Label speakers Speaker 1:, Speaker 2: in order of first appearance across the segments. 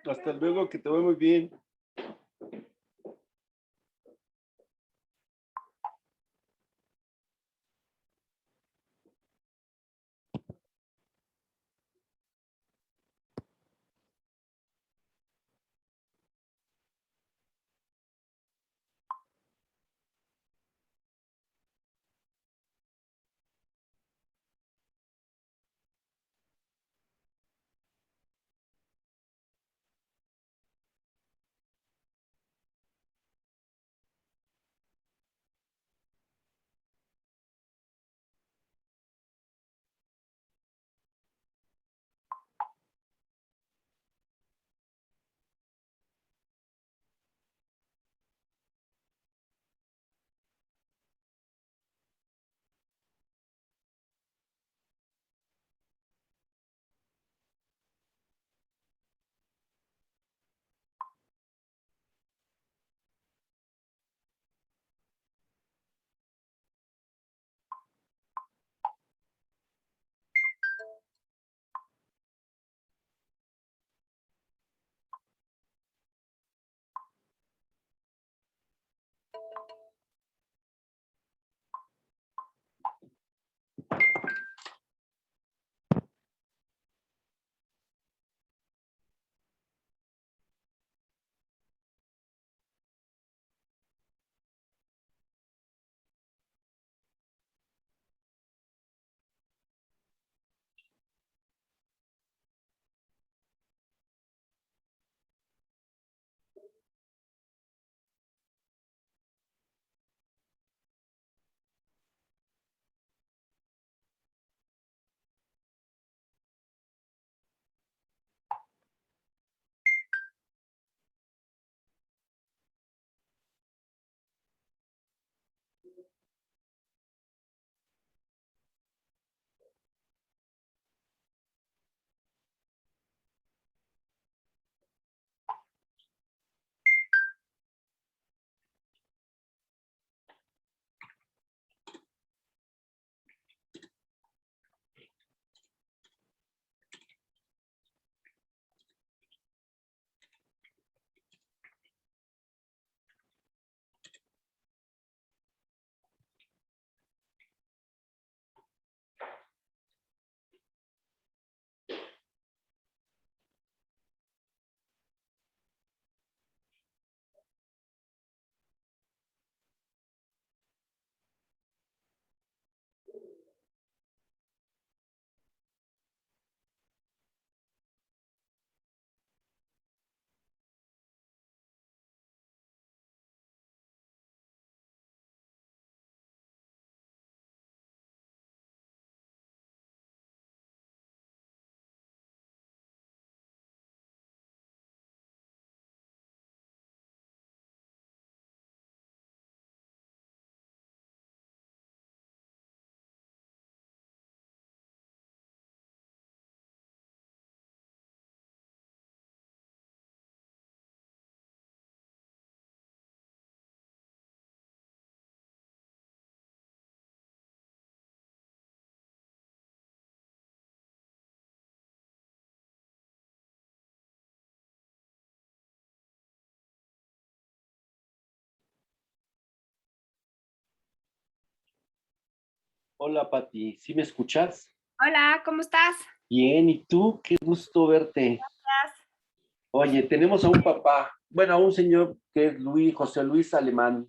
Speaker 1: Hasta luego, que te vaya muy bien. Hola, Pati, ¿sí me escuchas?
Speaker 2: Hola, ¿cómo estás?
Speaker 1: Bien, ¿y tú? Qué gusto verte.
Speaker 2: Gracias.
Speaker 1: Oye, tenemos a un papá, bueno, a un señor que es José Luis Alemán.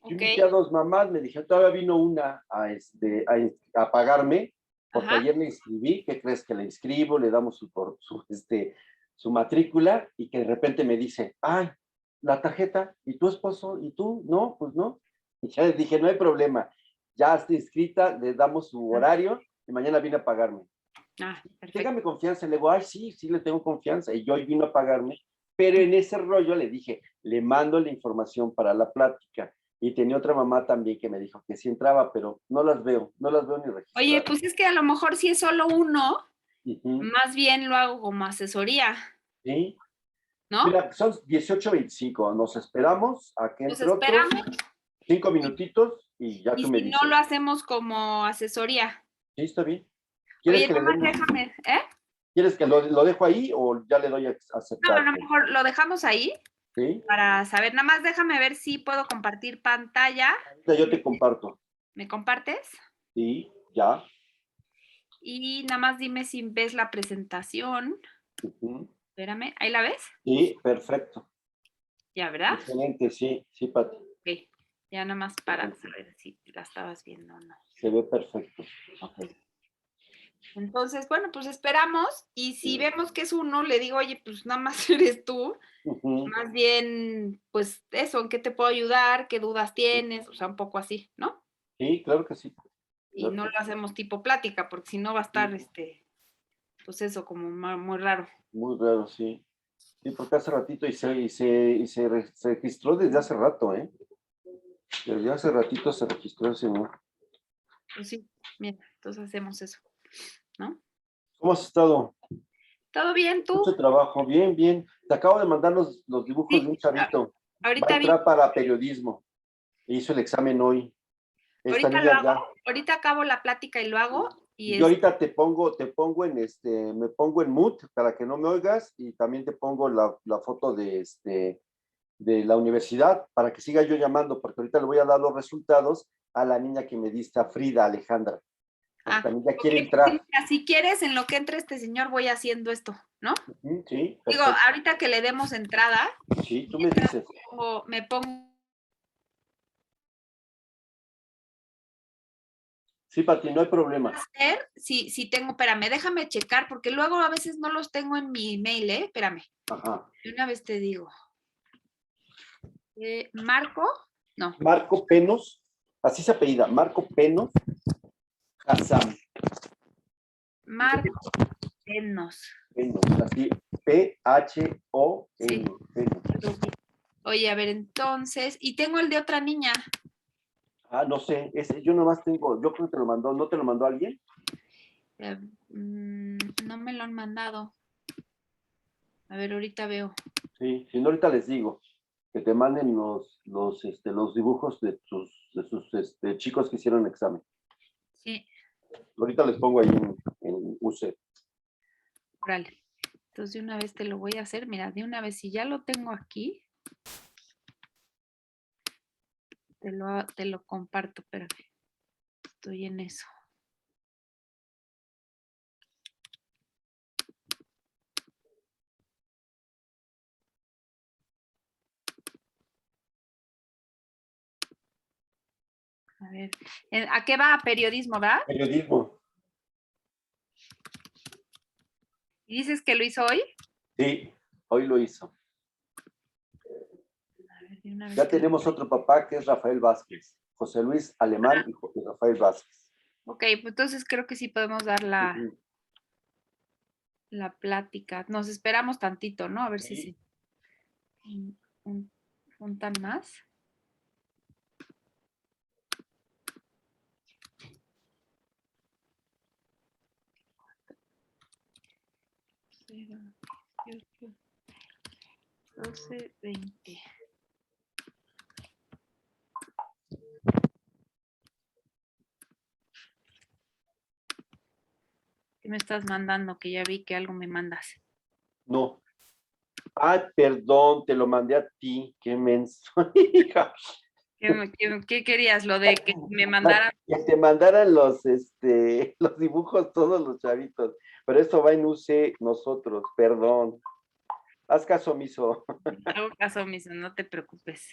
Speaker 1: Yo
Speaker 2: Ok,
Speaker 1: invité a dos mamás, me dije, todavía vino una a pagarme, porque
Speaker 2: ajá.
Speaker 1: ayer le inscribí. ¿Qué crees? Que le inscribo, le damos su matrícula, y que de repente me dice, ay, la tarjeta, ¿y tu esposo? ¿Y tú? No, pues no. Y ya les dije, no hay problema, ya está inscrita, le damos su horario y mañana viene a pagarme.
Speaker 2: Ah, perfecto.
Speaker 1: Téngame confianza. Le digo, ay, sí, sí le tengo confianza. Y yo hoy vino a pagarme, pero en ese rollo le dije, le mando la información para la plática. Y tenía otra mamá también que me dijo que sí entraba, pero no las veo ni
Speaker 2: Oye,
Speaker 1: registradas.
Speaker 2: pues es que a lo mejor si es solo uno,
Speaker 1: Ujú.
Speaker 2: más bien lo hago como asesoría,
Speaker 1: ¿Sí?
Speaker 2: ¿no?
Speaker 1: Mira, son 18:25. Nos esperamos a que
Speaker 2: Pues
Speaker 1: entre otro,
Speaker 2: esperamos
Speaker 1: 5 minutitos y ya
Speaker 2: y
Speaker 1: tú me
Speaker 2: si no lo
Speaker 1: dices.
Speaker 2: hacemos como asesoría.
Speaker 1: ¿Sí, está bien? ¿Quieres
Speaker 2: Oye,
Speaker 1: que le
Speaker 2: nomás
Speaker 1: demos,
Speaker 2: déjame, ¿eh?
Speaker 1: ¿Quieres que lo dejo ahí o ya le doy a
Speaker 2: No,
Speaker 1: aceptar?
Speaker 2: a lo mejor lo dejamos ahí
Speaker 1: ¿Sí?
Speaker 2: para saber. Nada más déjame ver si puedo compartir pantalla.
Speaker 1: Ahorita yo te comparto.
Speaker 2: ¿Me compartes?
Speaker 1: Sí, ya.
Speaker 2: Y nada más dime si ves la presentación.
Speaker 1: Ujú.
Speaker 2: Espérame, ¿ahí la ves?
Speaker 1: Sí, perfecto.
Speaker 2: Ya, ¿verdad?
Speaker 1: Excelente, sí, sí, Pati.
Speaker 2: Ok. Ya nada más para saber si la estabas viendo o no.
Speaker 1: Se ve perfecto.
Speaker 2: Ok. Entonces, bueno, pues esperamos y si vemos que es uno, le digo, oye, pues nada más eres tú.
Speaker 1: Ujú.
Speaker 2: Más bien, pues eso, ¿en qué te puedo ayudar? ¿Qué dudas tienes? O sea, un poco así, ¿no?
Speaker 1: Sí, claro que sí.
Speaker 2: Y
Speaker 1: Claro
Speaker 2: no
Speaker 1: que
Speaker 2: lo hacemos tipo plática, porque si no va a estar, pues eso, como muy raro.
Speaker 1: muy raro, sí. Sí, porque hace ratito se registró desde hace rato, ¿eh? Desde hace ratito se registró ese, ¿no?
Speaker 2: Pues sí, mira, entonces hacemos eso, ¿no?
Speaker 1: ¿Cómo has estado?
Speaker 2: ¿Todo bien tú?
Speaker 1: Mucho trabajo, bien, bien. Te acabo de mandar los dibujos de
Speaker 2: Sí,
Speaker 1: un chavito. Va a
Speaker 2: ahorita vi,
Speaker 1: entrar para periodismo. Hizo el examen hoy. Esta
Speaker 2: ahorita lo
Speaker 1: niña
Speaker 2: hago,
Speaker 1: ya.
Speaker 2: ahorita acabo la plática y lo hago, y
Speaker 1: Yo ahorita te pongo me pongo en mute para que no me oigas y también te pongo la foto de la universidad para que siga yo llamando, porque ahorita le voy a dar los resultados a la niña que me diste, a Frida Alejandra, porque también ya
Speaker 2: ok,
Speaker 1: quiere
Speaker 2: pues sí,
Speaker 1: entrar.
Speaker 2: mira, si quieres, en lo que entre este señor voy haciendo esto, ¿no?
Speaker 1: Ujú, sí,
Speaker 2: Digo,
Speaker 1: perfecto.
Speaker 2: ahorita que le demos entrada,
Speaker 1: Sí, tú me dices.
Speaker 2: me pongo
Speaker 1: Sí, Pati, no hay problema.
Speaker 2: a hacer, si tengo, espérame, déjame checar, porque luego a veces no los tengo en mi email, espérame,
Speaker 1: Ajá.
Speaker 2: de una vez te digo. Marco, no,
Speaker 1: Marco Penos, así se apellida, Marco Penos Hassan.
Speaker 2: Marco Enos,
Speaker 1: Penos, así, P-H-O-N.
Speaker 2: sí.
Speaker 1: Penos.
Speaker 2: Oye, a ver, entonces, y tengo el de otra niña.
Speaker 1: Ah, no sé, yo nomás tengo, yo creo que te lo mandó, ¿no te lo mandó alguien?
Speaker 2: No me lo han mandado. A ver, ahorita veo.
Speaker 1: Sí, si no, ahorita les digo que te manden los dibujos de sus chicos que hicieron el examen.
Speaker 2: Sí,
Speaker 1: Ahorita les pongo ahí en UC.
Speaker 2: órale. Entonces, de una vez te lo voy a hacer. Mira, de una vez, si ya lo tengo aquí, te lo comparto, espérame. Estoy en eso. A ver, ¿a qué va? Periodismo, ¿verdad?
Speaker 1: Periodismo.
Speaker 2: ¿Y dices que lo hizo hoy?
Speaker 1: Sí, hoy lo hizo.
Speaker 2: A ver, de una vez
Speaker 1: Ya
Speaker 2: que
Speaker 1: tenemos otro papá que es Rafael Vázquez. José Luis Alemán y Rafael Vázquez.
Speaker 2: Ok, pues entonces creo que sí podemos dar la,
Speaker 1: Ujú.
Speaker 2: la plática. Nos esperamos tantito, ¿no? A ver si
Speaker 1: Sí.
Speaker 2: se juntan más. Cero, 18, 12, 20. ¿Qué me estás mandando? Que ya vi que algo me mandas.
Speaker 1: No. Ay, perdón, te lo mandé a ti. Qué menso, hija.
Speaker 2: ¿Qué querías? ¿Lo de que me mandaran?
Speaker 1: Que te mandaran los dibujos todos los chavitos. Pero esto va en UC nosotros, perdón. Haz caso omiso.
Speaker 2: Hago caso omiso, no te preocupes.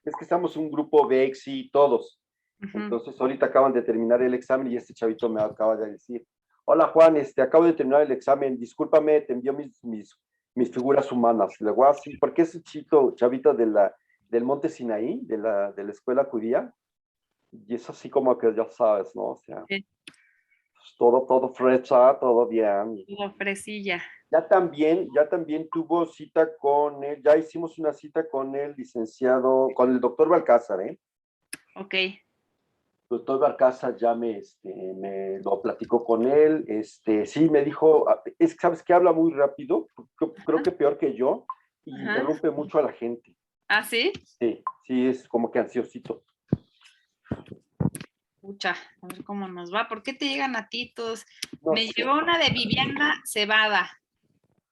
Speaker 1: Es que estamos un grupo Bexi, todos.
Speaker 2: Ujú.
Speaker 1: Entonces, ahorita acaban de terminar el examen y este chavito me acaba de decir, hola Juan, acabo de terminar el examen, discúlpame, te envío mis figuras humanas. Le digo, sí, porque es un chavito del Monte Sinaí, de la escuela judía, y es así como que ya sabes, ¿no? O sea,
Speaker 2: Sí,
Speaker 1: pues, todo frecha, todo bien.
Speaker 2: lo fresilla.
Speaker 1: Ya también tuvo cita con él, ya hicimos una cita con el licenciado, con el doctor Balcázar, ¿eh?
Speaker 2: Ok.
Speaker 1: Doctor Barcaza ya me lo platicó con él, sí, me dijo, ¿sabes qué? Habla muy rápido, creo que peor que yo, y
Speaker 2: Ajá.
Speaker 1: interrumpe mucho a la gente.
Speaker 2: ¿Ah, sí?
Speaker 1: Sí, sí, es como que ansiosito.
Speaker 2: Pucha, a ver cómo nos va. ¿Por qué te llegan a ti todos?
Speaker 1: No
Speaker 2: Me
Speaker 1: sé.
Speaker 2: llegó una de Viviana Cebada.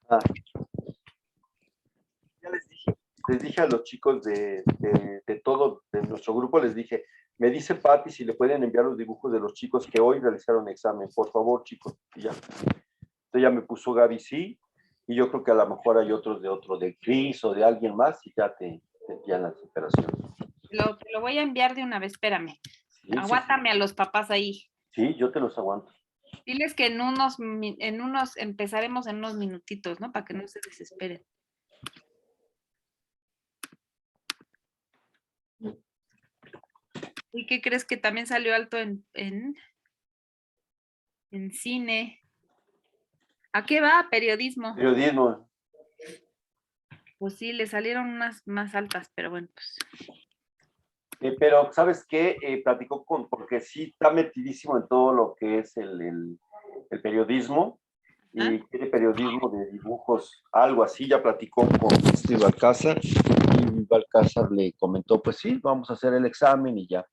Speaker 1: Ah, ya les dije a los chicos de todo, de nuestro grupo, les dije, me dice Patti si le pueden enviar los dibujos de los chicos que hoy realizaron examen, por favor, chicos, y ya. Entonces ya me puso Gaby sí, y yo creo que a lo mejor hay otros de Cris o de alguien más, y ya te envían las operaciones.
Speaker 2: Te lo voy a enviar de una vez, espérame.
Speaker 1: Sí,
Speaker 2: Aguántame a los papás ahí.
Speaker 1: sí, yo te los aguanto.
Speaker 2: Diles que empezaremos en unos minutitos, ¿no? Para que no se desesperen. ¿Y qué crees que también salió alto en cine? ¿A qué va? Periodismo.
Speaker 1: Periodismo.
Speaker 2: Pues sí, le salieron unas más altas, pero bueno, pues.
Speaker 1: Pero, ¿sabes qué? Platicó porque sí está metidísimo en todo lo que es el periodismo y quiere periodismo de dibujos, algo así. Ya platicó con Steve Balcázar y Balcázar le comentó, pues sí, vamos a hacer el examen y ya.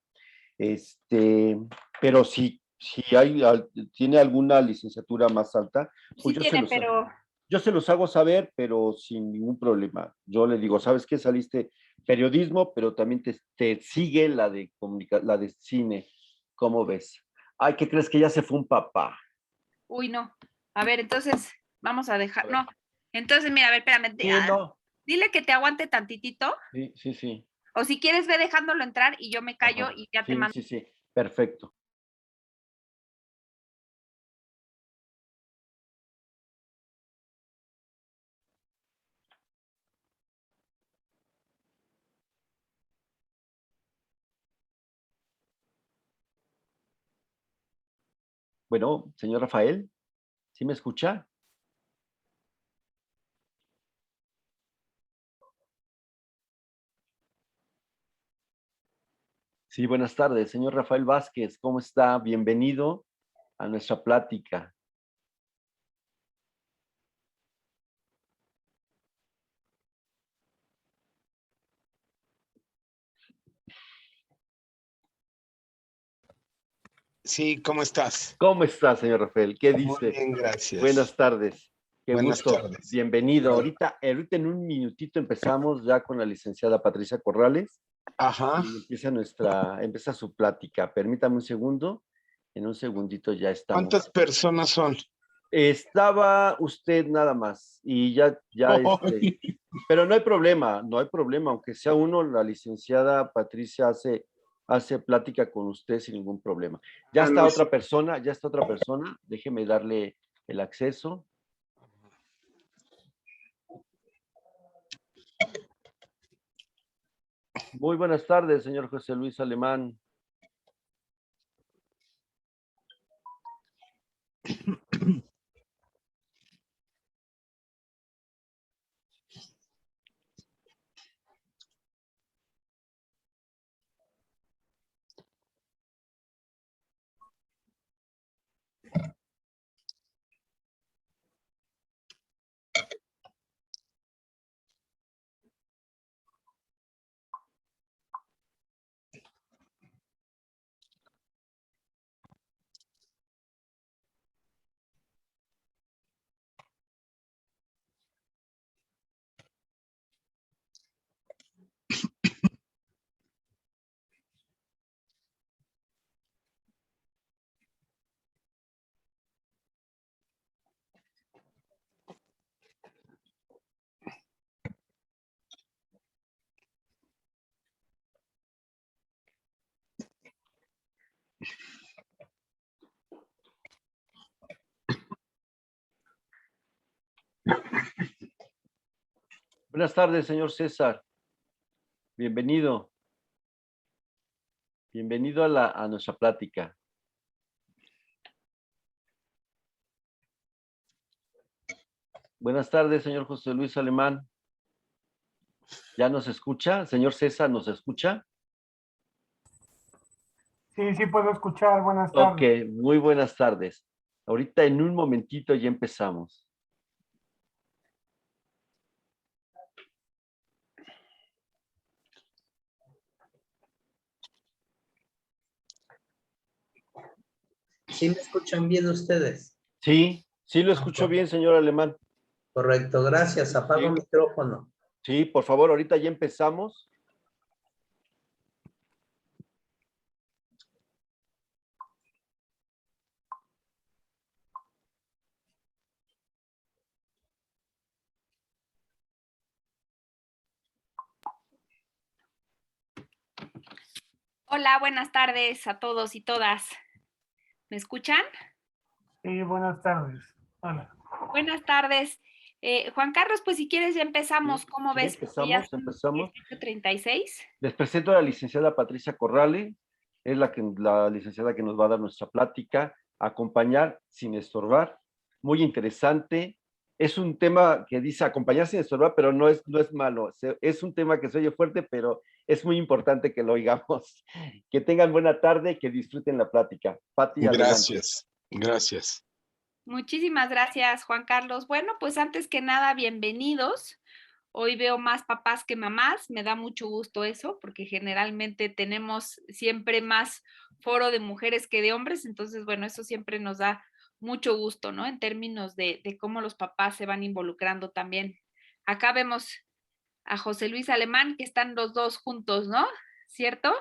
Speaker 1: Pero si tiene alguna licenciatura más alta, pues
Speaker 2: Sí tiene, pero
Speaker 1: yo se los hago saber, pero sin ningún problema. Yo le digo, ¿sabes qué? Saliste periodismo, pero también te sigue la de cine. ¿Cómo ves? Ay, ¿qué crees que ya se fue un papá?
Speaker 2: uy, no. A ver, entonces vamos a
Speaker 1: A
Speaker 2: dejar.
Speaker 1: ver.
Speaker 2: No. Entonces, mira, a ver, espérame.
Speaker 1: Sí, no.
Speaker 2: Dile que te aguante tantitito.
Speaker 1: Sí, sí, sí.
Speaker 2: O si quieres, ve dejándolo entrar y yo me callo
Speaker 1: Ajá.
Speaker 2: y ya te
Speaker 1: Sí,
Speaker 2: mando.
Speaker 1: sí, sí. Perfecto. Bueno, señor Rafael, ¿sí me escucha? Sí, buenas tardes, señor Rafael Vázquez, ¿cómo está? Bienvenido a nuestra plática.
Speaker 3: Sí, ¿cómo estás?
Speaker 1: ¿Cómo está, señor Rafael? ¿Qué
Speaker 3: Muy
Speaker 1: dice?
Speaker 3: bien, gracias.
Speaker 1: Buenas tardes. Qué
Speaker 3: Buenas
Speaker 1: gusto.
Speaker 3: tardes.
Speaker 1: Bienvenido.
Speaker 3: Igual.
Speaker 1: Ahorita en un minutito empezamos ya con la licenciada Patricia Corrales
Speaker 3: Ajá.
Speaker 1: y empieza su plática. Permítame un segundo. En un segundito ya estamos.
Speaker 3: ¿Cuántas personas son?
Speaker 1: Estaba usted nada más y
Speaker 3: Ay,
Speaker 1: pero no hay problema, aunque sea uno, la licenciada Patricia hace plática con usted sin ningún problema.
Speaker 3: no, sí.
Speaker 1: Ya está otra persona, déjeme darle el acceso. Muy buenas tardes, señor José Luis Alemán. Buenas tardes, señor César. Bienvenido. Bienvenido a nuestra plática. Buenas tardes, señor José Luis Alemán. ¿Ya nos escucha? Señor César, ¿nos escucha?
Speaker 4: Sí, sí puedo escuchar. Buenas
Speaker 1: Ok,
Speaker 4: tardes.
Speaker 1: muy buenas tardes. Ahorita en un momentito ya empezamos.
Speaker 5: ¿Sí me escuchan bien ustedes?
Speaker 1: Sí, sí lo escucho bien, señor Alemán.
Speaker 5: Correcto, gracias. Apago
Speaker 1: Sí.
Speaker 5: micrófono.
Speaker 1: Sí, por favor, ahorita ya empezamos.
Speaker 2: Hola, buenas tardes a todos y todas. ¿Me escuchan?
Speaker 4: Sí, buenas tardes. Hola.
Speaker 2: Buenas tardes. Juan Carlos, pues si quieres ya empezamos. ¿Cómo
Speaker 1: Sí,
Speaker 2: ves? Porque ya son
Speaker 1: empezamos.
Speaker 2: 18:36.
Speaker 1: Les presento a la licenciada Patricia Corrale, es la licenciada que nos va a dar nuestra plática, acompañar sin estorbar, muy interesante. Es un tema que dice acompañar sin estorbar, pero no es malo. Es un tema que se oye fuerte, pero es muy importante que lo oigamos. Que tengan buena tarde y que disfruten la plática. Pati, adelante.
Speaker 3: Gracias, gracias.
Speaker 2: Muchísimas gracias, Juan Carlos. Bueno, pues antes que nada, bienvenidos. Hoy veo más papás que mamás, me da mucho gusto eso, porque generalmente tenemos siempre más foro de mujeres que de hombres, entonces, bueno, eso siempre nos da mucho gusto, ¿no? En términos de cómo los papás se van involucrando también. Acá vemos a José Luis Alemán, que están los dos juntos, ¿no? ¿Cierto?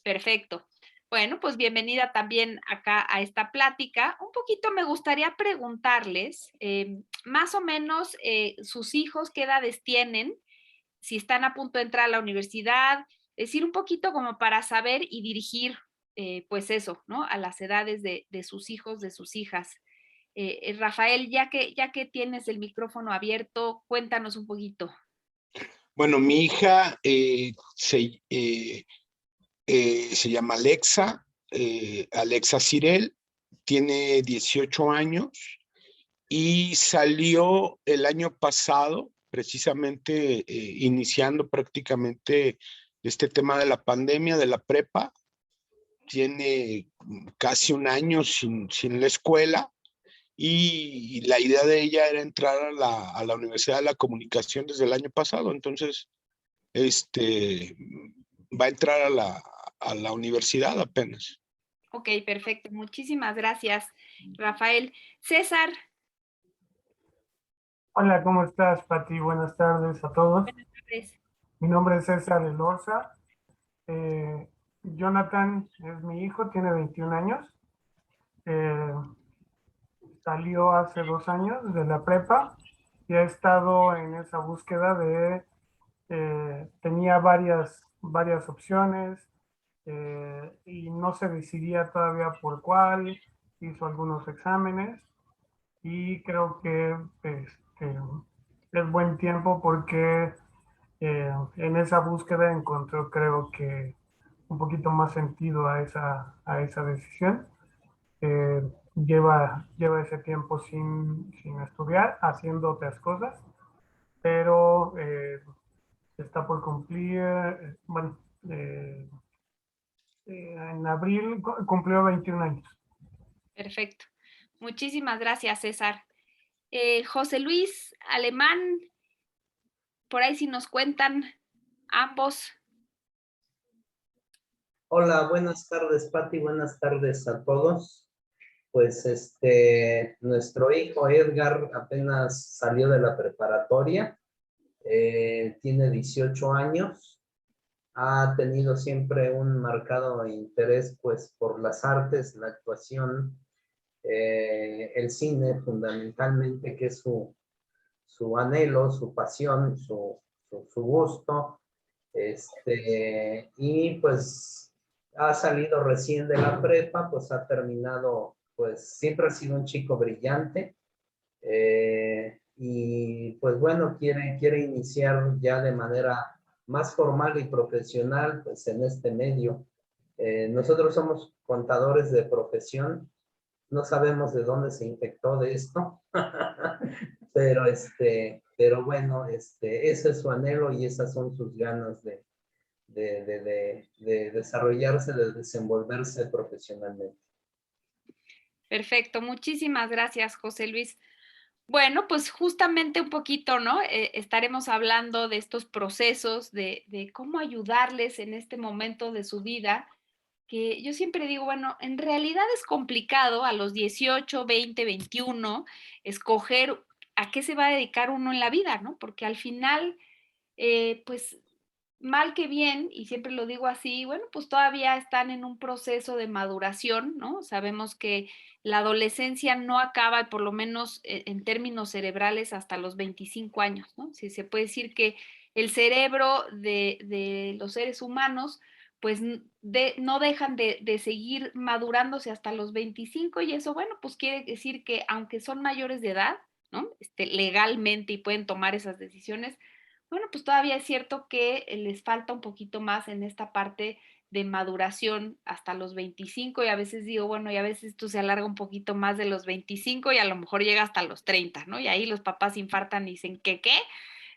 Speaker 2: Perfecto. Bueno, pues bienvenida también acá a esta plática. Un poquito me gustaría preguntarles, más o menos, sus hijos, qué edades tienen, si están a punto de entrar a la universidad, decir un poquito como para saber y dirigir, pues eso, ¿no? A las edades de sus hijos, de sus hijas. Rafael, ya que tienes el micrófono abierto, cuéntanos un poquito.
Speaker 3: Bueno, mi hija se llama Alexa, Alexa Cirel, tiene 18 años y salió el año pasado, precisamente iniciando prácticamente este tema de la pandemia, de la prepa. Tiene casi un año sin la escuela y la idea de ella era entrar a la Universidad de la Comunicación desde el año pasado. Entonces, va a entrar a la universidad apenas.
Speaker 2: Ok, perfecto. Muchísimas gracias, Rafael. César,
Speaker 4: Hola, ¿cómo estás, Pati? Buenas tardes a todos.
Speaker 2: buenas tardes.
Speaker 4: Mi nombre es César Elorza. Jonathan es mi hijo, tiene 21 años. Eh, Salió hace 2 años de la prepa y ha estado en esa búsqueda tenía varias opciones y no se decidía todavía por cuál. Hizo algunos exámenes y creo que es buen tiempo porque en esa búsqueda encontró, creo que, un poquito más sentido a esa decisión. Lleva ese tiempo sin estudiar, haciendo otras cosas, pero está por cumplir, bueno, en abril cumplió 21 años.
Speaker 2: Perfecto. Muchísimas gracias, César. José Luis Alemán, por ahí si nos cuentan ambos.
Speaker 5: Hola, buenas tardes, Pati. Buenas tardes a todos. Pues nuestro hijo Edgar apenas salió de la preparatoria. Tiene 18 años. Ha tenido siempre un marcado interés, pues, por las artes, la actuación, el cine fundamentalmente, que es su anhelo, su pasión, su gusto. Y pues ha salido recién de la prepa, pues ha terminado, pues siempre ha sido un chico brillante. Y pues bueno, quiere iniciar ya de manera más formal y profesional, pues en este medio. Nosotros somos contadores de profesión, no sabemos de dónde se infectó de esto, pero bueno, ese es su anhelo y esas son sus ganas de desarrollarse, de desenvolverse profesionalmente.
Speaker 2: Perfecto. Muchísimas gracias, José Luis. Bueno, pues justamente un poquito, ¿no? Estaremos hablando de estos procesos, de cómo ayudarles en este momento de su vida que yo siempre digo, bueno, en realidad es complicado a los 18, 20, 21 escoger a qué se va a dedicar uno en la vida, ¿no? Porque al final, pues mal que bien, y siempre lo digo así, bueno, pues todavía están en un proceso de maduración, ¿no? Sabemos que la adolescencia no acaba, por lo menos en términos cerebrales, hasta los 25 años, ¿no? Si se puede decir que el cerebro de los seres humanos, pues no dejan de seguir madurándose hasta los 25 y eso, bueno, pues quiere decir que aunque son mayores de edad, ¿no? Legalmente y pueden tomar esas decisiones, bueno, pues todavía es cierto que les falta un poquito más en esta parte de maduración hasta los 25 y a veces digo, bueno, y a veces esto se alarga un poquito más de los 25 y a lo mejor llega hasta los 30, ¿no? Y ahí los papás infartan y dicen, ¿qué?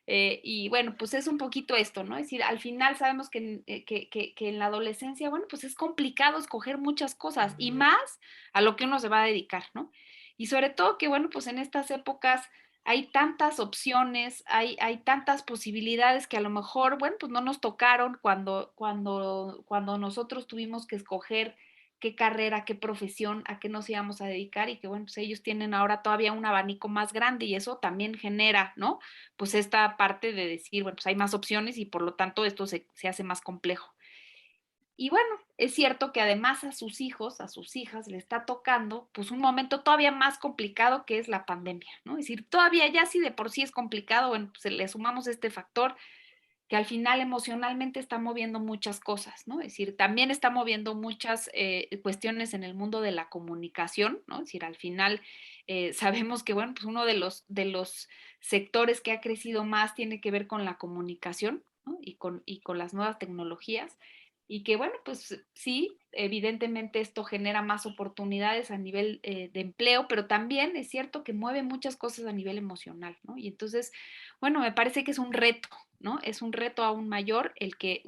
Speaker 2: Y bueno, pues es un poquito esto, ¿no? Es decir, al final sabemos que en la adolescencia, bueno, pues es complicado escoger muchas cosas y más a lo que uno se va a dedicar, ¿no? Y sobre todo que, bueno, pues en estas épocas hay tantas opciones, hay tantas posibilidades que a lo mejor, bueno, pues no nos tocaron cuando nosotros tuvimos que escoger qué carrera, qué profesión, a qué nos íbamos a dedicar y que, bueno, pues ellos tienen ahora todavía un abanico más grande y eso también genera, ¿no? Pues esta parte de decir, bueno, pues hay más opciones y por lo tanto esto se hace más complejo. Y bueno, es cierto que además a sus hijos, a sus hijas, le está tocando pues un momento todavía más complicado que es la pandemia, ¿no? Es decir, todavía ya si de por sí es complicado, bueno, pues le sumamos este factor que al final emocionalmente está moviendo muchas cosas, ¿no? Es decir, también está moviendo muchas cuestiones en el mundo de la comunicación, ¿no? Es decir, al final sabemos que, bueno, pues uno de los sectores que ha crecido más tiene que ver con la comunicación, ¿no? Y con las nuevas tecnologías. Y que, bueno, pues sí, evidentemente esto genera más oportunidades a nivel de empleo, pero también es cierto que mueve muchas cosas a nivel emocional, ¿no? Y entonces, bueno, me parece que es un reto, ¿no? Es un reto aún mayor el que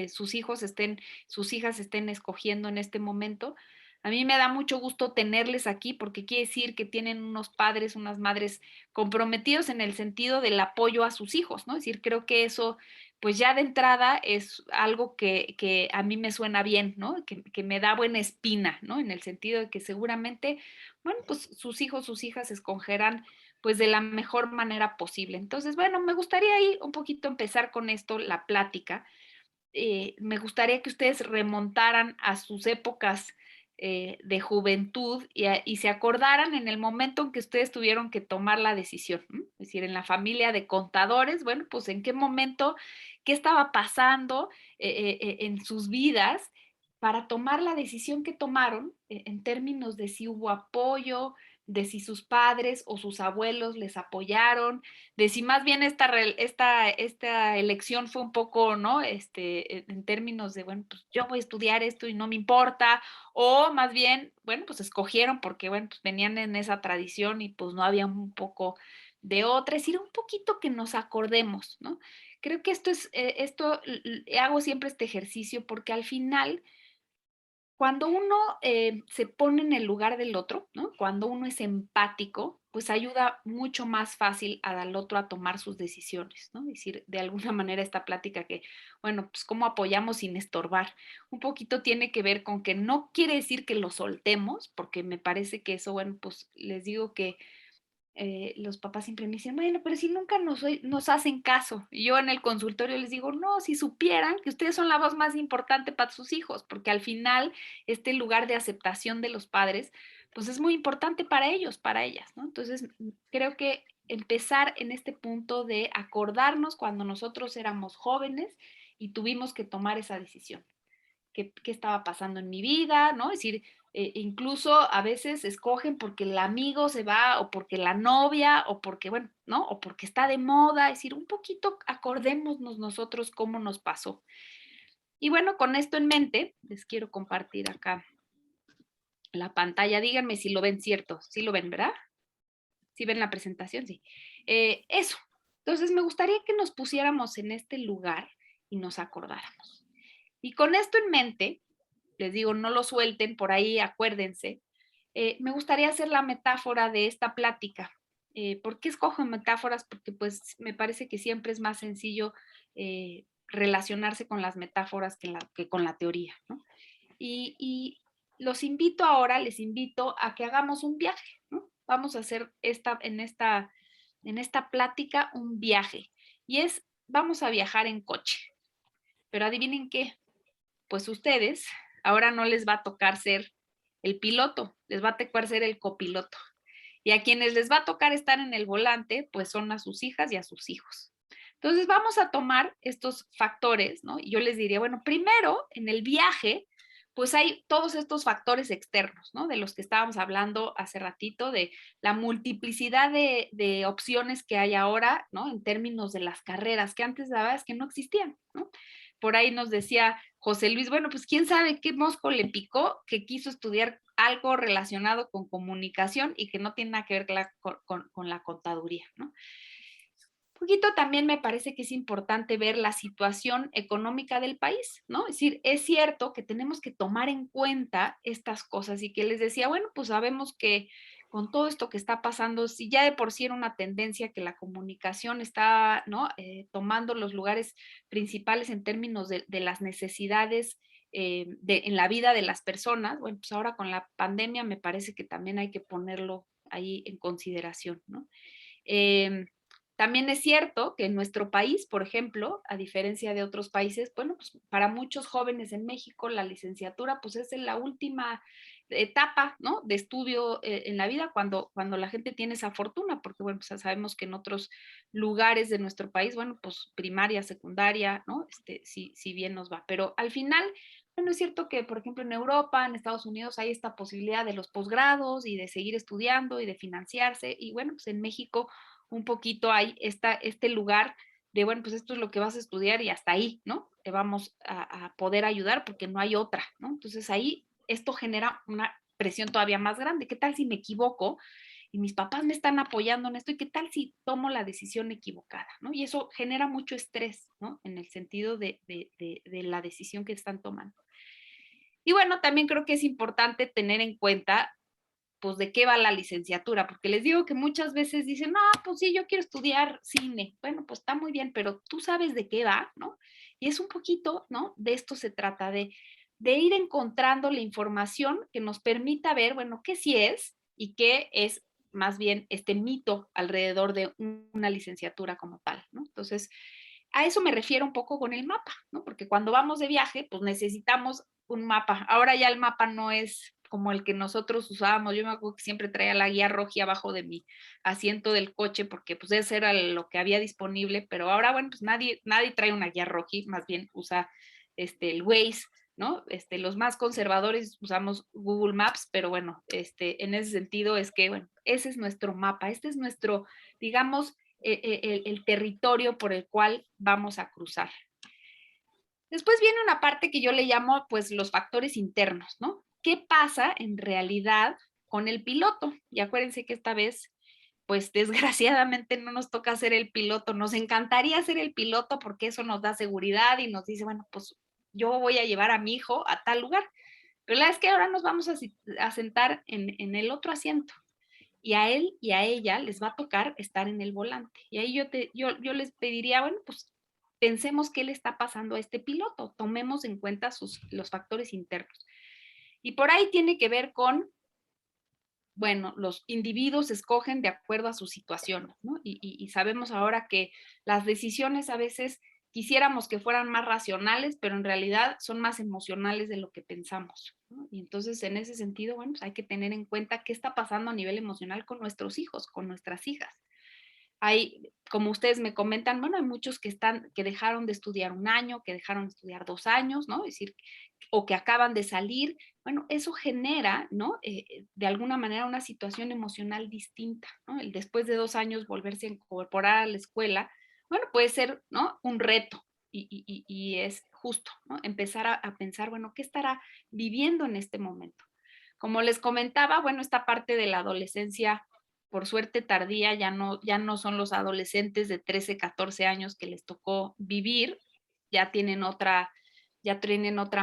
Speaker 2: sus hijas estén escogiendo en este momento. A mí me da mucho gusto tenerles aquí porque quiere decir que tienen unos padres, unas madres comprometidos en el sentido del apoyo a sus hijos, ¿no? Es decir, creo que eso, pues ya de entrada es algo que a mí me suena bien, ¿no? Que me da buena espina, ¿no? En el sentido de que seguramente, bueno, pues sus hijos, sus hijas escogerán pues de la mejor manera posible. Entonces, bueno, me gustaría ahí un poquito empezar con esto, la plática. Me gustaría que ustedes remontaran a sus épocas de juventud y se acordaran en el momento en que ustedes tuvieron que tomar la decisión. ¿No? Es decir, en la familia de contadores, bueno, pues en qué momento, qué estaba pasando en sus vidas para tomar la decisión que tomaron en términos de si hubo apoyo, de si sus padres o sus abuelos les apoyaron, de si más bien esta elección fue un poco, ¿no? En términos de, bueno, pues yo voy a estudiar esto y no me importa, o más bien, bueno, pues escogieron porque, bueno, pues venían en esa tradición y pues no había un poco de otra, es decir, un poquito que nos acordemos, ¿no? Creo que hago siempre este ejercicio porque al final cuando uno se pone en el lugar del otro, ¿no? Cuando uno es empático, pues ayuda mucho más fácil al otro a tomar sus decisiones, ¿no? Es decir, de alguna manera esta plática que, bueno, pues cómo apoyamos sin estorbar, un poquito tiene que ver con que no quiere decir que lo soltemos, porque me parece que eso, bueno, pues les digo que los papás siempre me dicen, bueno, pero si nunca nos hacen caso. Y yo en el consultorio les digo, no, si supieran que ustedes son la voz más importante para sus hijos, porque al final este lugar de aceptación de los padres, pues es muy importante para ellos, para ellas, ¿no? Entonces, creo que empezar en este punto de acordarnos cuando nosotros éramos jóvenes y tuvimos que tomar esa decisión qué estaba pasando en mi vida, ¿no? Es decir, incluso a veces escogen porque el amigo se va o porque la novia o porque, bueno, ¿no? O porque está de moda, es decir, un poquito acordémonos nosotros cómo nos pasó. Y bueno, con esto en mente, les quiero compartir acá la pantalla. Díganme si lo ven cierto. Sí lo ven, ¿verdad? ¿Sí ven la presentación? Sí. Eso. Entonces, me gustaría que nos pusiéramos en este lugar y nos acordáramos. Y con esto en mente, les digo, no lo suelten, por ahí acuérdense. Me gustaría hacer la metáfora de esta plática. ¿Por qué escojo metáforas? Porque pues me parece que siempre es más sencillo relacionarse con las metáforas que con la teoría, ¿no? Y los invito ahora, les invito a que hagamos un viaje, ¿no? Vamos a hacer en esta plática un viaje. Y vamos a viajar en coche. Pero adivinen qué, pues ustedes ahora no les va a tocar ser el piloto, les va a tocar ser el copiloto. Y a quienes les va a tocar estar en el volante, pues son a sus hijas y a sus hijos. Entonces vamos a tomar estos factores, ¿no? Y yo les diría, bueno, primero en el viaje, pues hay todos estos factores externos, ¿no? De los que estábamos hablando hace ratito, de la multiplicidad de opciones que hay ahora, ¿no? En términos de las carreras, que antes la verdad es que no existían, ¿no? Por ahí nos decía José Luis, bueno, pues quién sabe qué mosco le picó que quiso estudiar algo relacionado con comunicación y que no tiene nada que ver con la contaduría, ¿no? Un poquito también me parece que es importante ver la situación económica del país, ¿no? Es decir, es cierto que tenemos que tomar en cuenta estas cosas y que les decía, bueno, pues sabemos que con todo esto que está pasando, si ya de por sí era una tendencia que la comunicación está, ¿no? Tomando los lugares principales en términos de las necesidades en la vida de las personas, bueno, pues ahora con la pandemia me parece que también hay que ponerlo ahí en consideración, ¿no? También es cierto que en nuestro país, por ejemplo, a diferencia de otros países, bueno, pues para muchos jóvenes en México la licenciatura pues es la última etapa, ¿no? De estudio en la vida cuando la gente tiene esa fortuna, porque bueno, pues sabemos que en otros lugares de nuestro país, bueno, pues primaria, secundaria, ¿no? Si bien nos va, pero al final, bueno, es cierto que, por ejemplo, en Europa, en Estados Unidos, hay esta posibilidad de los posgrados y de seguir estudiando y de financiarse, y bueno, pues en México un poquito hay este lugar de, bueno, pues esto es lo que vas a estudiar y hasta ahí, ¿no? Te vamos a poder ayudar porque no hay otra, ¿no? Entonces ahí esto genera una presión todavía más grande. ¿Qué tal si me equivoco y mis papás me están apoyando en esto? ¿Y qué tal si tomo la decisión equivocada, ¿no? Y eso genera mucho estrés, ¿no? En el sentido de la decisión que están tomando. Y bueno, también creo que es importante tener en cuenta pues de qué va la licenciatura, porque les digo que muchas veces dicen, no, pues sí, yo quiero estudiar cine. Bueno, pues está muy bien, pero tú sabes de qué va, ¿no? Y es un poquito, ¿no? De esto se trata, de ir encontrando la información que nos permita ver, bueno, qué sí es y qué es más bien este mito alrededor de una licenciatura como tal, ¿no? Entonces, a eso me refiero un poco con el mapa, ¿no? Porque cuando vamos de viaje, pues necesitamos un mapa. Ahora ya el mapa no es como el que nosotros usábamos. Yo me acuerdo que siempre traía la guía roja abajo de mi asiento del coche porque pues ese era lo que había disponible, pero ahora, bueno, pues nadie trae una guía roja, más bien usa el Waze, ¿no? Los más conservadores usamos Google Maps, pero bueno, en ese sentido es que, bueno, ese es nuestro mapa, este es nuestro, digamos, el territorio por el cual vamos a cruzar. Después viene una parte que yo le llamo pues los factores internos, ¿no? ¿Qué pasa en realidad con el piloto? Y acuérdense que esta vez, pues desgraciadamente no nos toca ser el piloto. Nos encantaría ser el piloto porque eso nos da seguridad y nos dice, bueno, pues yo voy a llevar a mi hijo a tal lugar. Pero la verdad es que ahora nos vamos a sentar en el otro asiento. Y a él y a ella les va a tocar estar en el volante. Y ahí yo les pediría, bueno, pues pensemos qué le está pasando a este piloto, tomemos en cuenta los factores internos. Y por ahí tiene que ver con, bueno, los individuos escogen de acuerdo a su situación, ¿no? Y sabemos ahora que las decisiones a veces quisiéramos que fueran más racionales, pero en realidad son más emocionales de lo que pensamos, ¿no? Y entonces en ese sentido, bueno, pues hay que tener en cuenta qué está pasando a nivel emocional con nuestros hijos, con nuestras hijas. Hay, como ustedes me comentan, bueno, hay muchos que dejaron de estudiar 1 año, que dejaron de estudiar 2 años, ¿no? Es decir, o que acaban de salir. Bueno, eso genera, ¿no? De alguna manera una situación emocional distinta, ¿no? El después de 2 años volverse a incorporar a la escuela, bueno, puede ser, ¿no? Un reto y es justo, ¿no? Empezar a pensar, bueno, ¿qué estará viviendo en este momento? Como les comentaba, bueno, esta parte de la adolescencia por suerte tardía, ya no son los adolescentes de 13, 14 años que les tocó vivir, ya tienen otra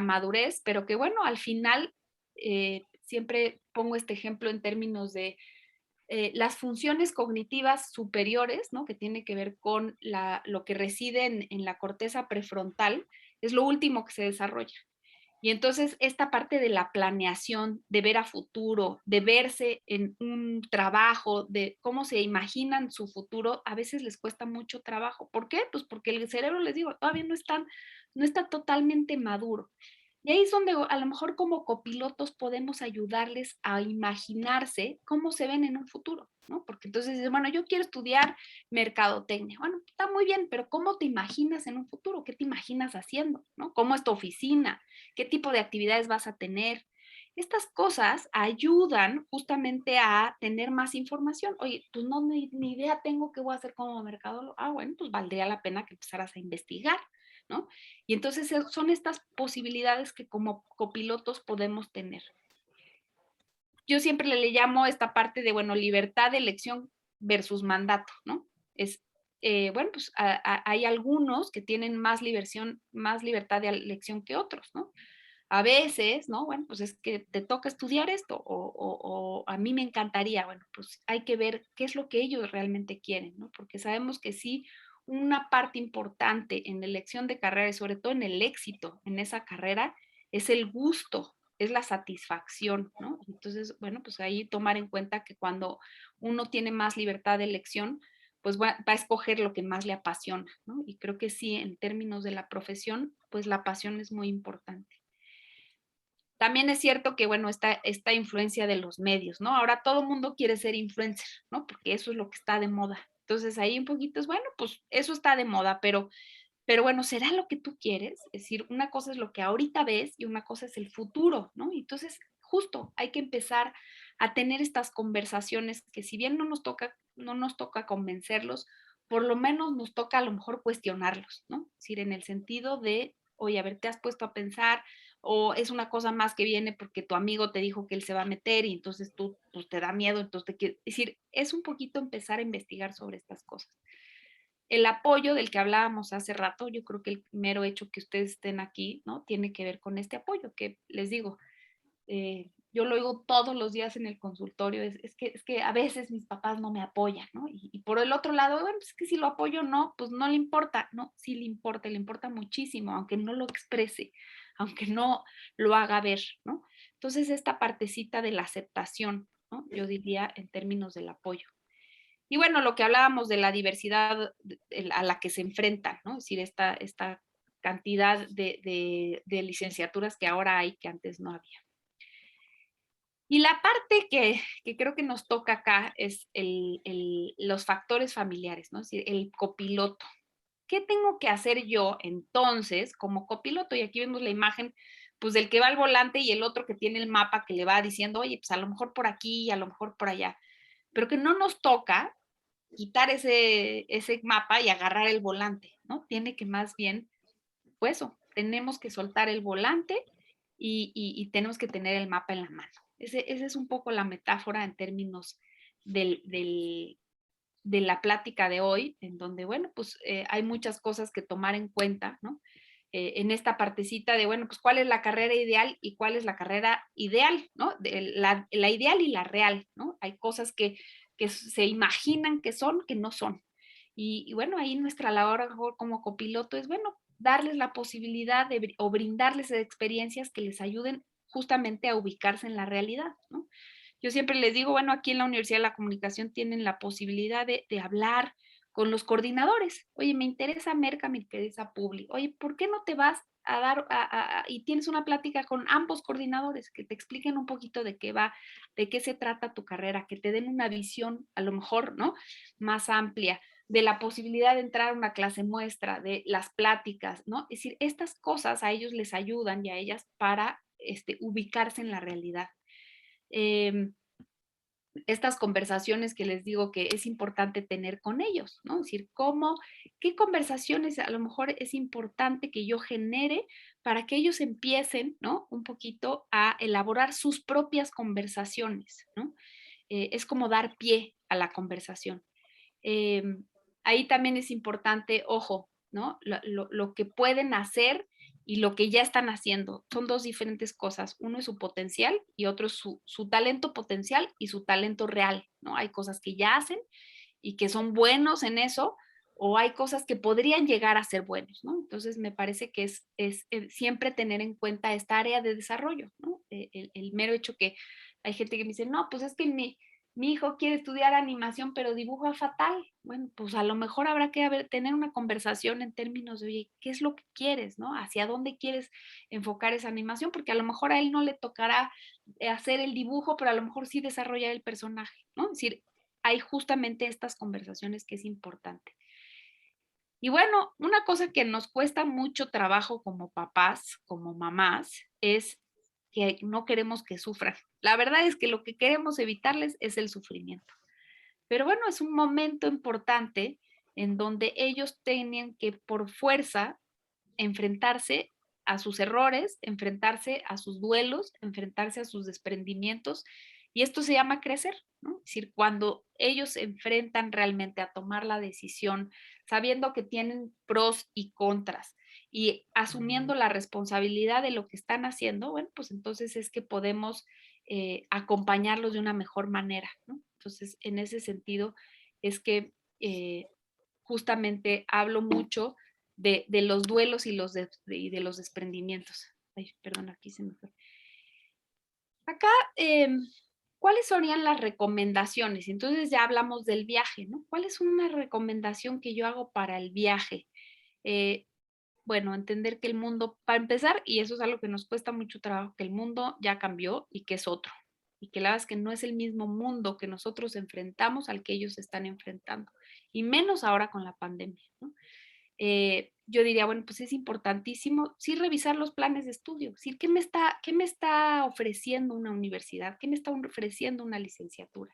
Speaker 2: madurez, pero que bueno, al final siempre pongo este ejemplo en términos de las funciones cognitivas superiores, ¿no? Que tiene que ver con lo que reside en la corteza prefrontal, es lo último que se desarrolla. Y entonces esta parte de la planeación, de ver a futuro, de verse en un trabajo, de cómo se imaginan su futuro, a veces les cuesta mucho trabajo. ¿Por qué? Pues porque el cerebro, les digo, todavía no está totalmente maduro. Y ahí es donde a lo mejor como copilotos podemos ayudarles a imaginarse cómo se ven en un futuro, ¿no? Porque entonces dices, bueno, yo quiero estudiar mercadotecnia. Bueno, está muy bien, pero ¿cómo te imaginas en un futuro? ¿Qué te imaginas haciendo? ¿No? ¿Cómo es tu oficina? ¿Qué tipo de actividades vas a tener? Estas cosas ayudan justamente a tener más información. Oye, pues no, ni idea tengo qué voy a hacer como mercadólogo. Ah, bueno, pues valdría la pena que empezaras a investigar, ¿no? Y entonces son estas posibilidades que como copilotos podemos tener. Yo siempre le llamo esta parte de, bueno, libertad de elección versus mandato, ¿no? Es, bueno, pues hay algunos que tienen más libertad de elección que otros, ¿no? A veces, ¿no? Bueno, pues es que te toca estudiar esto o a mí me encantaría, bueno, pues hay que ver qué es lo que ellos realmente quieren, ¿no? Porque sabemos que sí, una parte importante en la elección de carrera y sobre todo en el éxito en esa carrera es el gusto, es la satisfacción, ¿no? Entonces, bueno, pues ahí tomar en cuenta que cuando uno tiene más libertad de elección, pues va a escoger lo que más le apasiona, ¿no? Y creo que sí, en términos de la profesión, pues la pasión es muy importante. También es cierto que, bueno, esta influencia de los medios, ¿no? Ahora todo el mundo quiere ser influencer, ¿no? Porque eso es lo que está de moda. Entonces ahí un poquito es, bueno, pues eso está de moda, pero bueno, ¿será lo que tú quieres? Es decir, una cosa es lo que ahorita ves y una cosa es el futuro, ¿no? Entonces, justo hay que empezar a tener estas conversaciones que si bien no nos toca convencerlos, por lo menos nos toca a lo mejor cuestionarlos, ¿no? Es decir, en el sentido de, oye, a ver, te has puesto a pensar o es una cosa más que viene porque tu amigo te dijo que él se va a meter y entonces tú pues, te da miedo, entonces es decir, es un poquito empezar a investigar sobre estas cosas. El apoyo del que hablábamos hace rato, yo creo que el mero hecho que ustedes estén aquí, ¿no? Tiene que ver con este apoyo, que les digo, yo lo oigo todos los días en el consultorio, es que a veces mis papás no me apoyan, ¿no? Y por el otro lado, bueno, pues es que si lo apoyo no, pues no le importa, no, sí le importa muchísimo, aunque no lo exprese, aunque no lo haga ver, ¿no? Entonces, esta partecita de la aceptación, ¿no? Yo diría en términos del apoyo. Y bueno, lo que hablábamos de la diversidad a la que se enfrentan, ¿no? Es decir, esta cantidad de licenciaturas que ahora hay que antes no había. Y la parte que creo que nos toca acá es los factores familiares, ¿no? Es decir, el copiloto. ¿Qué tengo que hacer yo entonces como copiloto? Y aquí vemos la imagen pues del que va al volante y el otro que tiene el mapa que le va diciendo, oye, pues a lo mejor por aquí, a lo mejor por allá. Pero que no nos toca quitar ese mapa y agarrar el volante, ¿no? Tiene que más bien, pues eso, tenemos que soltar el volante y tenemos que tener el mapa en la mano. Esa es un poco la metáfora en términos de la plática de hoy, en donde, bueno, pues hay muchas cosas que tomar en cuenta, ¿no? En esta partecita de, bueno, pues cuál es la carrera ideal y cuál es la carrera ideal, ¿no? La ideal y la real, ¿no? Hay cosas que se imaginan que son, que no son. Y bueno, ahí nuestra labor como copiloto es, bueno, darles la posibilidad o brindarles experiencias que les ayuden justamente a ubicarse en la realidad, ¿no? Yo siempre les digo, bueno, aquí en la Universidad de la Comunicación tienen la posibilidad de hablar con los coordinadores. Oye, me interesa Merca, me interesa Publi. Oye, ¿por qué no te vas a dar y tienes una plática con ambos coordinadores que te expliquen un poquito de qué va, de qué se trata tu carrera, que te den una visión a lo mejor, ¿no? Más amplia de la posibilidad de entrar a una clase muestra, de las pláticas, ¿no? Es decir, estas cosas a ellos les ayudan y a ellas para ubicarse en la realidad. Estas conversaciones que les digo que es importante tener con ellos, ¿no? Es decir, qué conversaciones a lo mejor es importante que yo genere para que ellos empiecen, ¿no? Un poquito a elaborar sus propias conversaciones, ¿no? Es como dar pie a la conversación. Ahí también es importante, ojo, ¿no? Lo que pueden hacer y lo que ya están haciendo. Son dos diferentes cosas. Uno es su potencial y otro es su talento potencial y su talento real, ¿no? Hay cosas que ya hacen y que son buenos en eso, o hay cosas que podrían llegar a ser buenos, ¿no? Entonces me parece que es siempre tener en cuenta esta área de desarrollo, ¿no? El mero hecho que hay gente que me dice, no, pues es que mi hijo quiere estudiar animación, pero dibuja fatal. Bueno, pues a lo mejor habrá que tener una conversación en términos de, oye, ¿qué es lo que quieres, no? ¿Hacia dónde quieres enfocar esa animación? Porque a lo mejor a él no le tocará hacer el dibujo, pero a lo mejor sí desarrollar el personaje, ¿no? Es decir, hay justamente estas conversaciones que es importante. Y bueno, una cosa que nos cuesta mucho trabajo como papás, como mamás, es que no queremos que sufran. La verdad es que lo que queremos evitarles es el sufrimiento. Pero bueno, es un momento importante en donde ellos tienen que por fuerza enfrentarse a sus errores, enfrentarse a sus duelos, enfrentarse a sus desprendimientos, y esto se llama crecer, ¿no? Es decir, cuando ellos se enfrentan realmente a tomar la decisión, sabiendo que tienen pros y contras, y asumiendo la responsabilidad de lo que están haciendo, bueno, pues entonces es que podemos acompañarlos de una mejor manera, ¿no? Entonces, en ese sentido, es que justamente hablo mucho de los duelos y de los desprendimientos. Ay, perdón, aquí se me fue. Acá, ¿cuáles serían las recomendaciones? Entonces ya hablamos del viaje, ¿no? ¿Cuál es una recomendación que yo hago para el viaje? Bueno, entender que el mundo, para empezar, y eso es algo que nos cuesta mucho trabajo, que el mundo ya cambió y que es otro. Y que la verdad es que no es el mismo mundo que nosotros enfrentamos al que ellos están enfrentando. Y menos ahora con la pandemia, ¿no? Yo diría, bueno, pues es importantísimo sí revisar los planes de estudio, decir, qué me está ofreciendo una universidad, qué me está ofreciendo una licenciatura.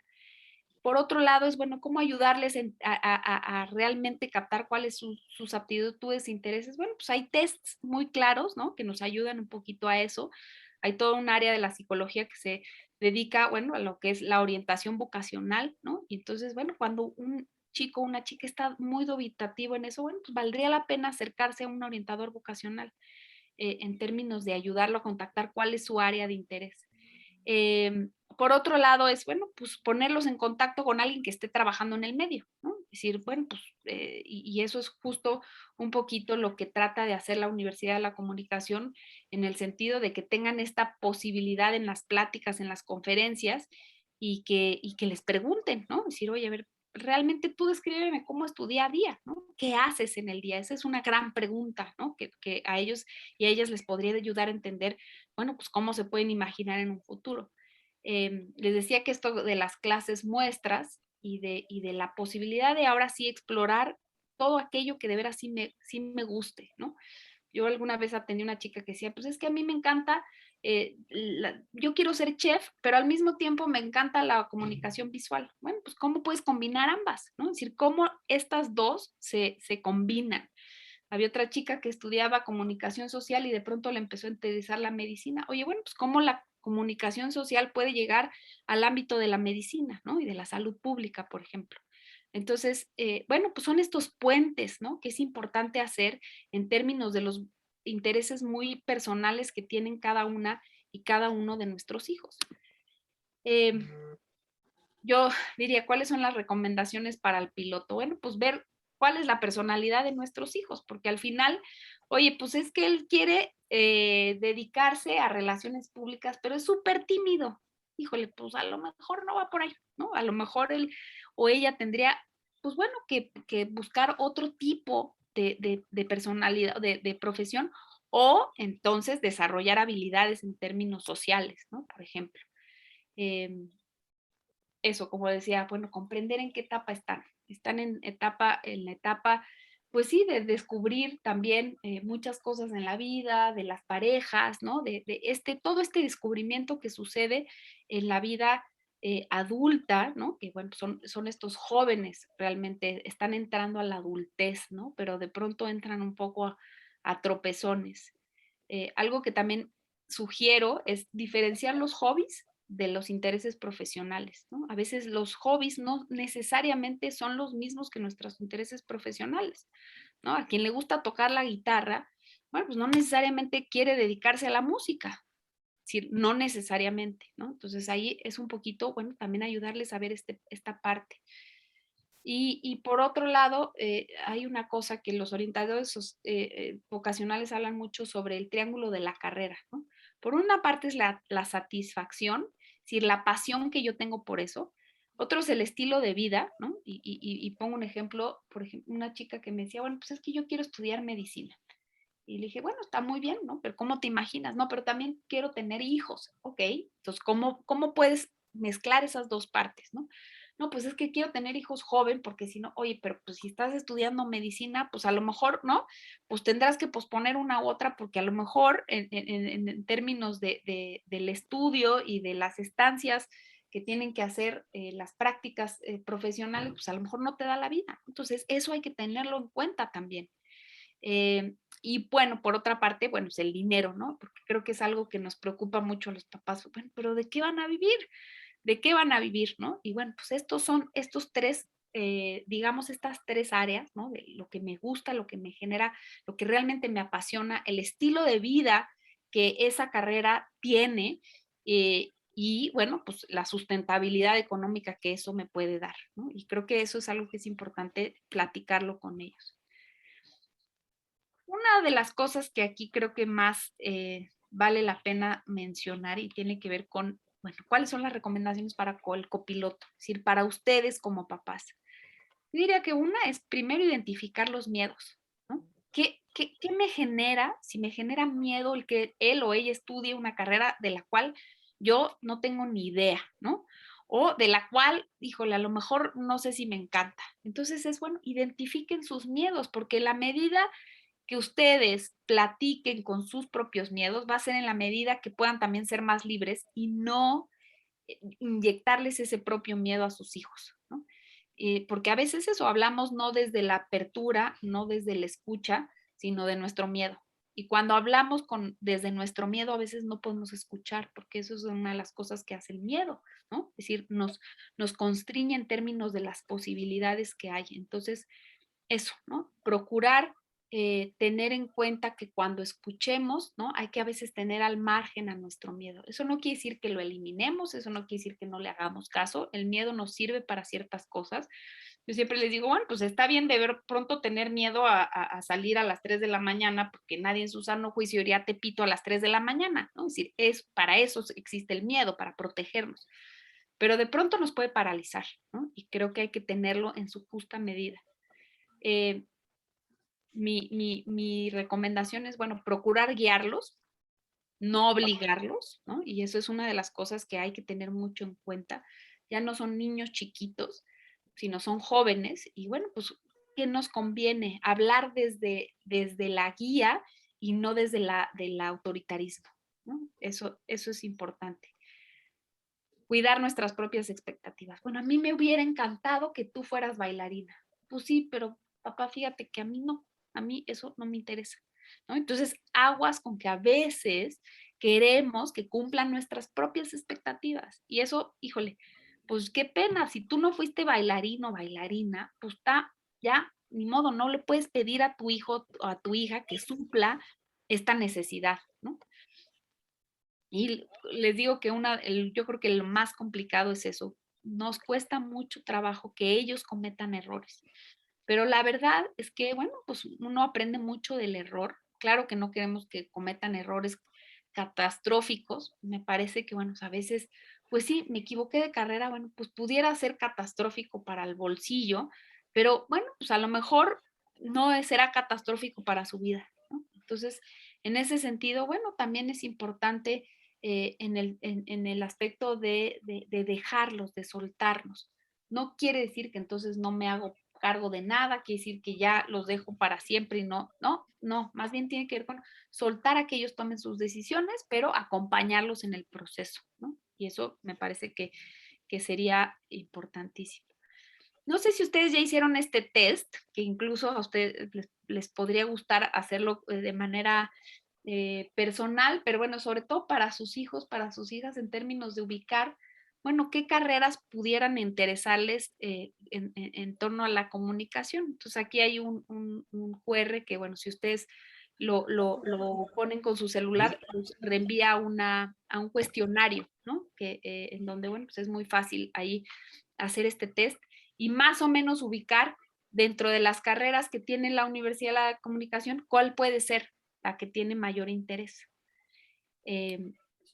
Speaker 2: Por otro lado, es bueno, cómo ayudarles a realmente captar cuáles son sus aptitudes e intereses. Bueno, pues hay tests muy claros, ¿no? Que nos ayudan un poquito a eso. Hay todo un área de la psicología que se dedica, bueno, a lo que es la orientación vocacional, ¿no? Y entonces, bueno, cuando un chico o una chica está muy dubitativo en eso, bueno, pues valdría la pena acercarse a un orientador vocacional en términos de ayudarlo a contactar cuál es su área de interés. Por otro lado es, bueno, pues ponerlos en contacto con alguien que esté trabajando en el medio, ¿no? Es decir, bueno, pues, y eso es justo un poquito lo que trata de hacer la Universidad de la Comunicación en el sentido de que tengan esta posibilidad en las pláticas, en las conferencias y que les pregunten, ¿no? Es decir, oye, a ver, realmente tú descríbeme cómo es tu día a día, ¿no? ¿Qué haces en el día? Esa es una gran pregunta, ¿no? Que a ellos y a ellas les podría ayudar a entender, bueno, pues cómo se pueden imaginar en un futuro. Les decía que esto de las clases muestras y de la posibilidad de ahora sí explorar todo aquello que de veras sí me guste, ¿no? Yo alguna vez atendí a una chica que decía, pues es que a mí me encanta, yo quiero ser chef, pero al mismo tiempo me encanta la comunicación visual. Bueno, pues ¿cómo puedes combinar ambas? ¿No? Es decir, cómo estas dos se combinan. Había otra chica que estudiaba comunicación social y de pronto le empezó a interesar la medicina. Oye, bueno, pues cómo la comunicación social puede llegar al ámbito de la medicina, ¿no? Y de la salud pública, por ejemplo. Entonces, bueno, pues son estos puentes, ¿no? Que es importante hacer en términos de los intereses muy personales que tienen cada una y cada uno de nuestros hijos. Yo diría, ¿cuáles son las recomendaciones para el piloto? Bueno, pues ver cuál es la personalidad de nuestros hijos, porque al final, oye, pues es que él quiere dedicarse a relaciones públicas, pero es súper tímido. Híjole, pues a lo mejor no va por ahí, ¿no? A lo mejor él o ella tendría, pues bueno, que buscar otro tipo de personalidad, de profesión, o entonces desarrollar habilidades en términos sociales, ¿no? Por ejemplo. Eso, como decía, bueno, comprender en qué etapa están. Están en la etapa, pues sí, de descubrir también muchas cosas en la vida, de las parejas, ¿no? De todo este descubrimiento que sucede en la vida adulta, ¿no? Que bueno, son estos jóvenes, realmente están entrando a la adultez, ¿no? Pero de pronto entran un poco a tropezones. Algo que también sugiero es diferenciar los hobbies de los intereses profesionales, ¿no? A veces los hobbies no necesariamente son los mismos que nuestros intereses profesionales, ¿no? A quien le gusta tocar la guitarra, bueno, pues no necesariamente quiere dedicarse a la música, es decir, no necesariamente, ¿no? Entonces ahí es un poquito, bueno, también ayudarles a ver esta parte. Y por otro lado, hay una cosa que los orientadores vocacionales hablan mucho sobre el triángulo de la carrera, ¿no? Por una parte es la satisfacción, es decir, la pasión que yo tengo por eso. Otro es el estilo de vida, ¿no? Y pongo un ejemplo, por ejemplo, una chica que me decía, bueno, pues es que yo quiero estudiar medicina. Y le dije, bueno, está muy bien, ¿no? Pero ¿cómo te imaginas? No, pero también quiero tener hijos, ¿ok? Entonces, ¿cómo puedes mezclar esas dos partes, ¿no? No, pues es que quiero tener hijos joven, porque si no, oye, pero pues si estás estudiando medicina, pues a lo mejor, ¿no? Pues tendrás que posponer una u otra, porque a lo mejor en términos del estudio y de las estancias que tienen que hacer las prácticas profesionales, pues a lo mejor no te da la vida. Entonces, eso hay que tenerlo en cuenta también. Y bueno, por otra parte, bueno, es el dinero, ¿no? Porque creo que es algo que nos preocupa mucho a los papás. Bueno, pero ¿de qué van a vivir? ¿De qué van a vivir, no? Y bueno, pues estos son estos tres, digamos, estas tres áreas, ¿no? De lo que me gusta, lo que me genera, lo que realmente me apasiona, el estilo de vida que esa carrera tiene y, bueno, pues la sustentabilidad económica que eso me puede dar, ¿no? Y creo que eso es algo que es importante platicarlo con ellos. Una de las cosas que aquí creo que más vale la pena mencionar y tiene que ver con, bueno, ¿cuáles son las recomendaciones para el copiloto? Es decir, para ustedes como papás. Yo diría que una es primero identificar los miedos, ¿no? ¿Qué me genera, si me genera miedo el que él o ella estudie una carrera de la cual yo no tengo ni idea, ¿no? O de la cual, híjole, a lo mejor no sé si me encanta. Entonces es bueno, identifiquen sus miedos, porque la medida que ustedes platiquen con sus propios miedos va a ser en la medida que puedan también ser más libres y no inyectarles ese propio miedo a sus hijos, ¿no? Porque a veces eso, hablamos no desde la apertura, no desde la escucha, sino de nuestro miedo. Y cuando hablamos desde nuestro miedo, a veces no podemos escuchar, porque eso es una de las cosas que hace el miedo, ¿no? Es decir, nos constriñe en términos de las posibilidades que hay. Entonces, eso, ¿no? Procurar tener en cuenta que cuando escuchemos, ¿no? Hay que a veces tener al margen a nuestro miedo. Eso no quiere decir que lo eliminemos, eso no quiere decir que no le hagamos caso. El miedo nos sirve para ciertas cosas. Yo siempre les digo, bueno, pues está bien de ver pronto tener miedo a salir a las 3 de la mañana, porque nadie en su sano juicio iría a Tepito a las 3 de la mañana, ¿no? Es decir, para eso existe el miedo, para protegernos. Pero de pronto nos puede paralizar, ¿no? Y creo que hay que tenerlo en su justa medida. Mi recomendación es, bueno, procurar guiarlos, no obligarlos, ¿no? Y eso es una de las cosas que hay que tener mucho en cuenta. Ya no son niños chiquitos, sino son jóvenes y bueno, pues, ¿qué nos conviene? Hablar desde la guía y no desde del autoritarismo, ¿no? Eso es importante. Cuidar nuestras propias expectativas. Bueno, a mí me hubiera encantado que tú fueras bailarina. Pues sí, pero papá, fíjate que a mí no, a mí eso no me interesa, ¿no? Entonces, aguas con que a veces queremos que cumplan nuestras propias expectativas. Y eso, híjole, pues qué pena, si tú no fuiste bailarino o bailarina, pues está, ya, ni modo, no le puedes pedir a tu hijo o a tu hija que supla esta necesidad, ¿no? Y les digo que yo creo que lo más complicado es eso. Nos cuesta mucho trabajo que ellos cometan errores. Pero la verdad es que, bueno, pues uno aprende mucho del error. Claro que no queremos que cometan errores catastróficos. Me parece que, bueno, a veces, pues sí, me equivoqué de carrera, bueno, pues pudiera ser catastrófico para el bolsillo, pero bueno, pues a lo mejor no será catastrófico para su vida, ¿no? Entonces, en ese sentido, bueno, también es importante en el aspecto de dejarlos, de soltarnos. No quiere decir que entonces no me hago cargo de nada, quiere decir que ya los dejo para siempre y no, más bien tiene que ver con soltar a que ellos tomen sus decisiones, pero acompañarlos en el proceso, ¿no? Y eso me parece que sería importantísimo. No sé si ustedes ya hicieron este test, que incluso a ustedes les podría gustar hacerlo de manera personal, pero bueno, sobre todo para sus hijos, para sus hijas, en términos de ubicar, bueno, qué carreras pudieran interesarles en torno a la comunicación. Entonces aquí hay un QR que, bueno, si ustedes lo ponen con su celular, pues reenvía a un cuestionario, ¿no? En donde, bueno, pues es muy fácil ahí hacer este test y más o menos ubicar dentro de las carreras que tiene la Universidad de la Comunicación, cuál puede ser la que tiene mayor interés.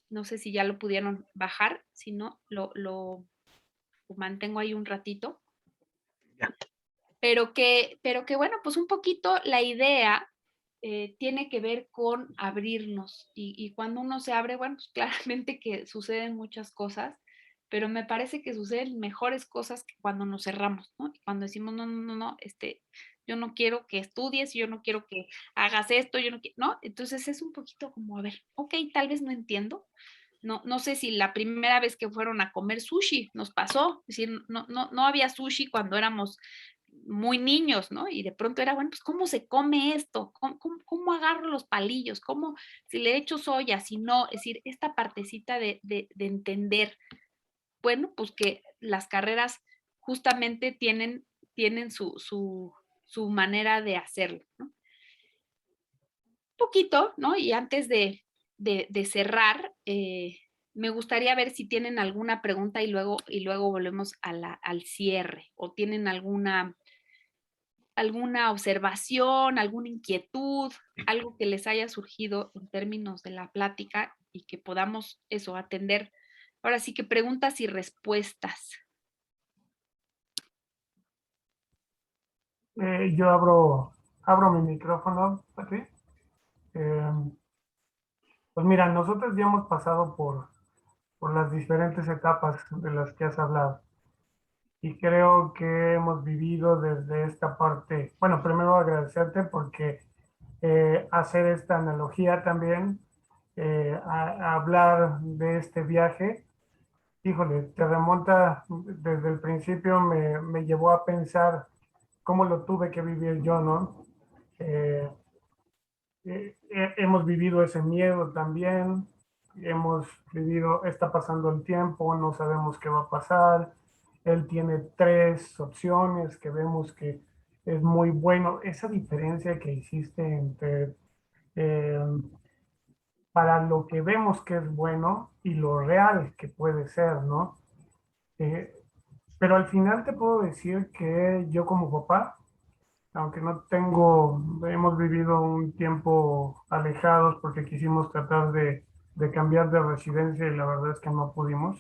Speaker 2: No sé si ya lo pudieron bajar, si no, lo mantengo ahí un ratito.
Speaker 3: Ya.
Speaker 2: Pero que bueno, pues un poquito la idea tiene que ver con abrirnos y cuando uno se abre, bueno, pues claramente que suceden muchas cosas, pero me parece que suceden mejores cosas que cuando nos cerramos, ¿no? Y cuando decimos, no, yo no quiero que estudies, yo no quiero que hagas esto, yo no quiero, ¿no? Entonces es un poquito como, a ver, ok, tal vez no entiendo. No sé si la primera vez que fueron a comer sushi nos pasó, es decir, no había sushi cuando éramos muy niños, ¿no? Y de pronto era, bueno, pues ¿cómo se come esto? ¿Cómo agarro los palillos? ¿Cómo, si le echo soya, si no? Es decir, esta partecita de entender, bueno, pues que las carreras justamente tienen su manera de hacerlo, ¿no? Un poquito, ¿no? Y antes de cerrar, me gustaría ver si tienen alguna pregunta y luego volvemos al cierre o tienen alguna observación, alguna inquietud, algo que les haya surgido en términos de la plática y que podamos eso atender. Ahora sí que preguntas y respuestas.
Speaker 4: Yo abro mi micrófono, Pati. Pues mira, nosotros ya hemos pasado por las diferentes etapas de las que has hablado. Y creo que hemos vivido desde esta parte. Bueno, primero agradecerte porque hacer esta analogía también, a hablar de este viaje, híjole, te remonta desde el principio, me llevó a pensar cómo lo tuve que vivir yo, ¿no? Eh, hemos vivido ese miedo también, hemos vivido, está pasando el tiempo, no sabemos qué va a pasar. Él tiene 3 opciones que vemos que es muy bueno. Esa diferencia que hiciste entre eh, para lo que vemos que es bueno y lo real que puede ser, ¿no? Eh, pero al final te puedo decir que yo como papá, aunque no tengo, hemos vivido un tiempo alejados porque quisimos tratar de cambiar de residencia y la verdad es que no pudimos.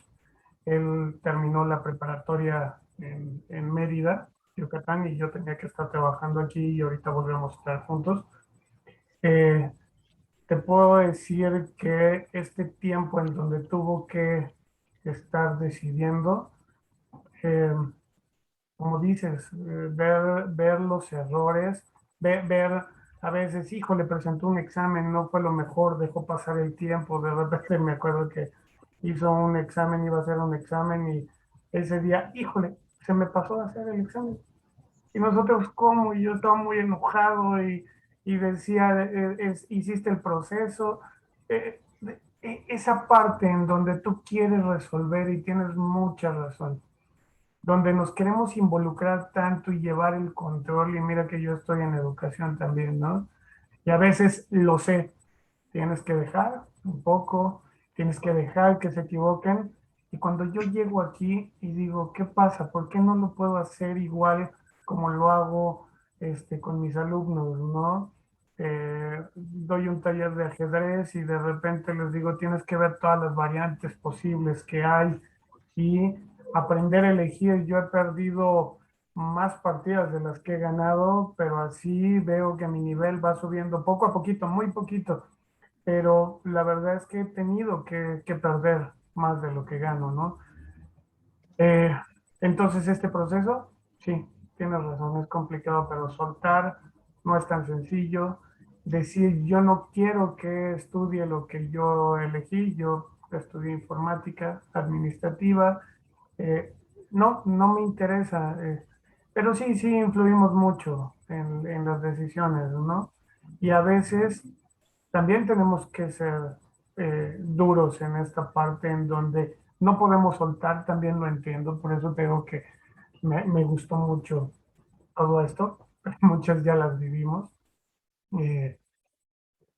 Speaker 4: Él terminó la preparatoria en Mérida, Yucatán, y yo tenía que estar trabajando aquí y ahorita volvemos a estar juntos. Eh, te puedo decir que este tiempo en donde tuvo que estar decidiendo, eh, como dices, ver los errores, ver a veces, híjole, presentó un examen, no fue lo mejor, dejó pasar el tiempo, de repente me acuerdo que hizo un examen, iba a hacer un examen y ese día, híjole, se me pasó a hacer el examen. Y nosotros, ¿cómo? Y yo estaba muy enojado y decía, hiciste el proceso. Esa parte en donde tú quieres resolver y tienes mucha razón, donde nos queremos involucrar tanto y llevar el control, y mira que yo estoy en educación también, ¿no? Y a veces lo sé, tienes que dejar un poco, tienes que dejar que se equivoquen. Y cuando yo llego aquí y digo, ¿qué pasa? ¿Por qué no lo puedo hacer igual como lo hago con mis alumnos, ¿no? Doy un taller de ajedrez y de repente les digo, tienes que ver todas las variantes posibles que hay y aprender a elegir. Yo he perdido más partidas de las que he ganado, pero así veo que mi nivel va subiendo poco a poquito, muy poquito, pero la verdad es que he tenido que perder más de lo que gano, ¿no? Eh, entonces este proceso, sí, tienes razón, es complicado, pero soltar no es tan sencillo. Decir, yo no quiero que estudie lo que yo elegí, yo estudié informática administrativa, eh, no me interesa, pero sí influimos mucho en las decisiones, ¿no? Y a veces también tenemos que ser duros en esta parte en donde no podemos soltar, también lo entiendo, por eso tengo que me gustó mucho todo esto, muchas ya las vivimos, eh,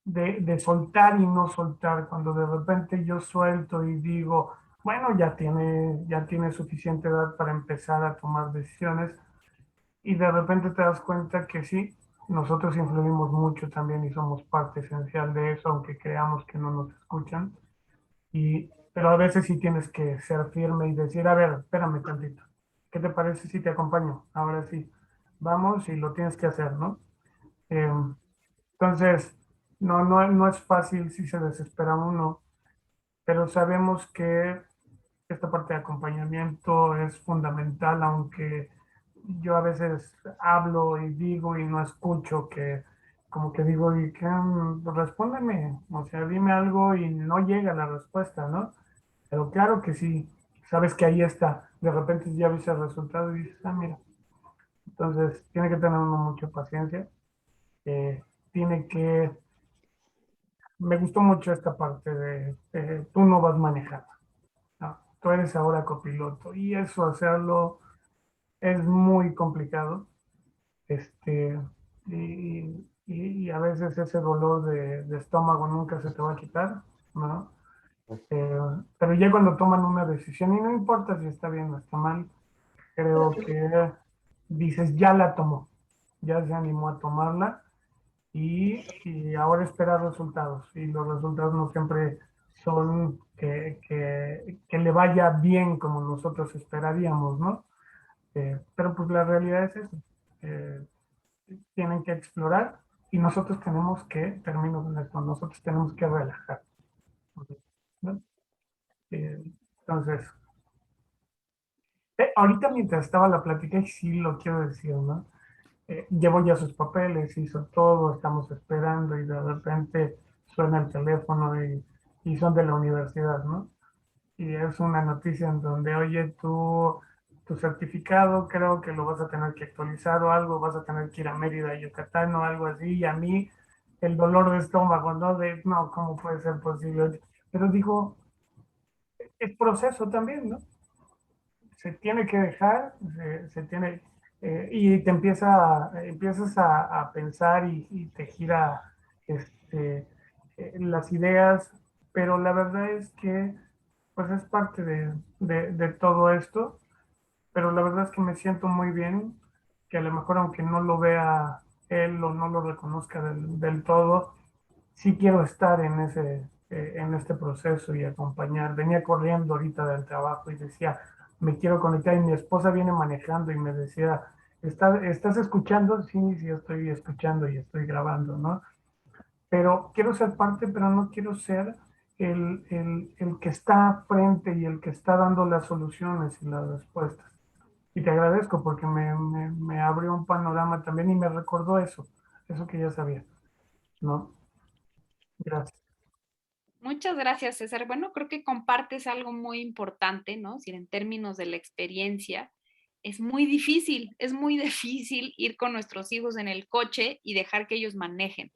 Speaker 4: de soltar y no soltar, cuando de repente yo suelto y digo, bueno, ya tiene suficiente edad para empezar a tomar decisiones y de repente te das cuenta que sí, nosotros influimos mucho también y somos parte esencial de eso, aunque creamos que no nos escuchan. Pero a veces sí tienes que ser firme y decir, a ver, espérame tantito, ¿qué te parece si te acompaño? Ahora sí, vamos y lo tienes que hacer, ¿no? Eh, entonces, no es fácil si se desespera uno, pero sabemos que esta parte de acompañamiento es fundamental, aunque yo a veces hablo y digo y no escucho, que como que digo, y que respóndeme, o sea, dime algo y no llega la respuesta, ¿no? Pero claro que sí, sabes que ahí está, de repente ya ves el resultado y dices, ah, mira, entonces tiene que tener uno mucha paciencia, tiene que, me gustó mucho esta parte de, tú no vas manejando, ¿no? Tú eres ahora copiloto y eso hacerlo es muy complicado, este, y a veces ese dolor de estómago nunca se te va a quitar, ¿no? Pero ya cuando toman una decisión, y no importa si está bien o está mal, creo que dices, ya la tomó, ya se animó a tomarla y ahora espera resultados. Y los resultados no siempre son que le vaya bien como nosotros esperaríamos, ¿no? Pero pues la realidad es eso. Eh, Tienen que explorar y nosotros tenemos que, termino con esto, nosotros tenemos que relajar, ¿no? Eh, entonces, ahorita mientras estaba la plática, y sí lo quiero decir, ¿no? Llevo ya sus papeles, hizo todo, estamos esperando y de repente suena el teléfono y son de la universidad, ¿no? Y es una noticia en donde, oye, tu certificado creo que lo vas a tener que actualizar o algo, vas a tener que ir a Mérida, Yucatán o algo así, y a mí el dolor de estómago, ¿no? De, no, ¿cómo puede ser posible? Pero digo, es proceso también, ¿no? Se tiene que dejar, se tiene, y te empiezas a pensar y te gira las ideas, pero la verdad es que pues es parte de todo esto, pero la verdad es que me siento muy bien, que a lo mejor aunque no lo vea él o no lo reconozca del todo, sí quiero estar en este proceso y acompañar. Venía corriendo ahorita del trabajo y decía, me quiero conectar y mi esposa viene manejando y me decía, ¿estás escuchando? Sí, sí, estoy escuchando y estoy grabando, ¿no? Pero quiero ser parte, pero no quiero ser el que está frente y el que está dando las soluciones y las respuestas. Y te agradezco porque me abrió un panorama también y me recordó eso que ya sabía, ¿no? Gracias.
Speaker 2: Muchas gracias, César. Bueno, creo que compartes algo muy importante, ¿no? Es decir, en términos de la experiencia, es muy difícil ir con nuestros hijos en el coche y dejar que ellos manejen,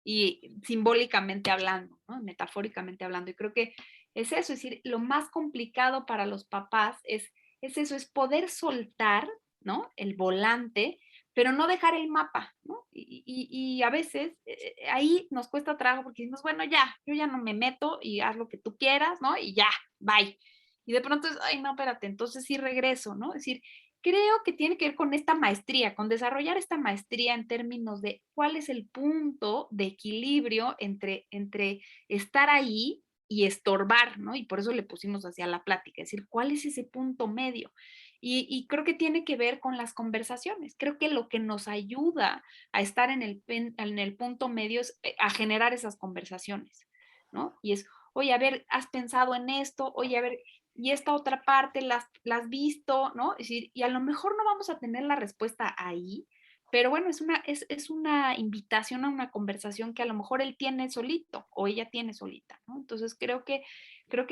Speaker 2: y simbólicamente hablando, ¿no? Metafóricamente hablando. Y creo que es eso, es decir, lo más complicado para los papás es eso, es poder soltar, ¿no? El volante, pero no dejar el mapa, ¿no? Y a veces ahí nos cuesta trabajo porque decimos, bueno, ya, yo ya no me meto y haz lo que tú quieras, ¿no? Y ya, bye. Y de pronto es, ay, no, espérate, entonces sí regreso, ¿no? Es decir, creo que tiene que ver con esta maestría, con desarrollar esta maestría en términos de cuál es el punto de equilibrio entre estar ahí y estorbar, ¿no? Y por eso le pusimos hacia la plática, es decir, ¿cuál es ese punto medio? Y creo que tiene que ver con las conversaciones. Creo que lo que nos ayuda a estar en el punto medio es a generar esas conversaciones, ¿no? Y es, oye, a ver, ¿has pensado en esto? Oye, a ver, y esta otra parte la has visto, ¿no? Es decir, y a lo mejor no vamos a tener la respuesta ahí, pero bueno, es una invitación a una conversación que a lo mejor él tiene solito o ella tiene solita, ¿no? Entonces creo que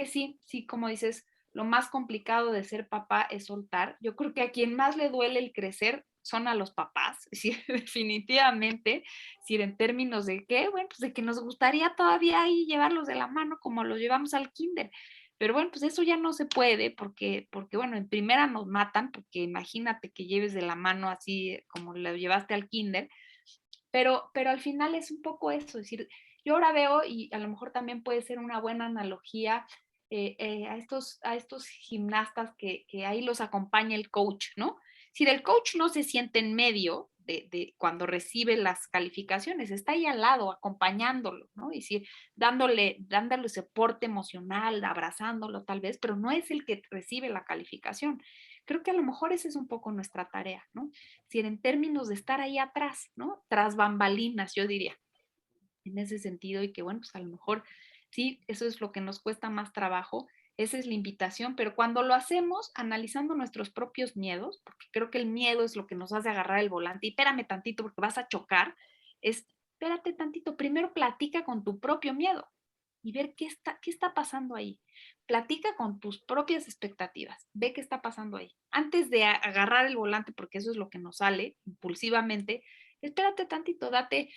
Speaker 2: sí, sí, como dices, lo más complicado de ser papá es soltar. Yo creo que a quien más le duele el crecer son a los papás, ¿sí? Definitivamente, si en términos de qué, bueno, pues de que nos gustaría todavía ahí llevarlos de la mano como los llevamos al kinder, pero bueno, pues eso ya no se puede porque bueno, en primera nos matan, porque imagínate que lleves de la mano así como lo llevaste al kinder, pero al final es un poco eso, es decir, yo ahora veo, y a lo mejor también puede ser una buena analogía, a estos gimnastas que ahí los acompaña el coach, ¿no? Si el coach no se siente en medio de cuando recibe las calificaciones, está ahí al lado, acompañándolo, ¿no? Y si dándole soporte emocional, abrazándolo tal vez, pero no es el que recibe la calificación. Creo que a lo mejor esa es un poco nuestra tarea, ¿no? Si en términos de estar ahí atrás, ¿no? Tras bambalinas, yo diría, en ese sentido, y que bueno, pues a lo mejor sí, eso es lo que nos cuesta más trabajo, esa es la invitación, pero cuando lo hacemos analizando nuestros propios miedos, porque creo que el miedo es lo que nos hace agarrar el volante, y espérame tantito porque vas a chocar, es espérate tantito, primero platica con tu propio miedo y ver qué está pasando ahí. Platica con tus propias expectativas, ve qué está pasando ahí. Antes de agarrar el volante, porque eso es lo que nos sale impulsivamente, espérate tantito, date,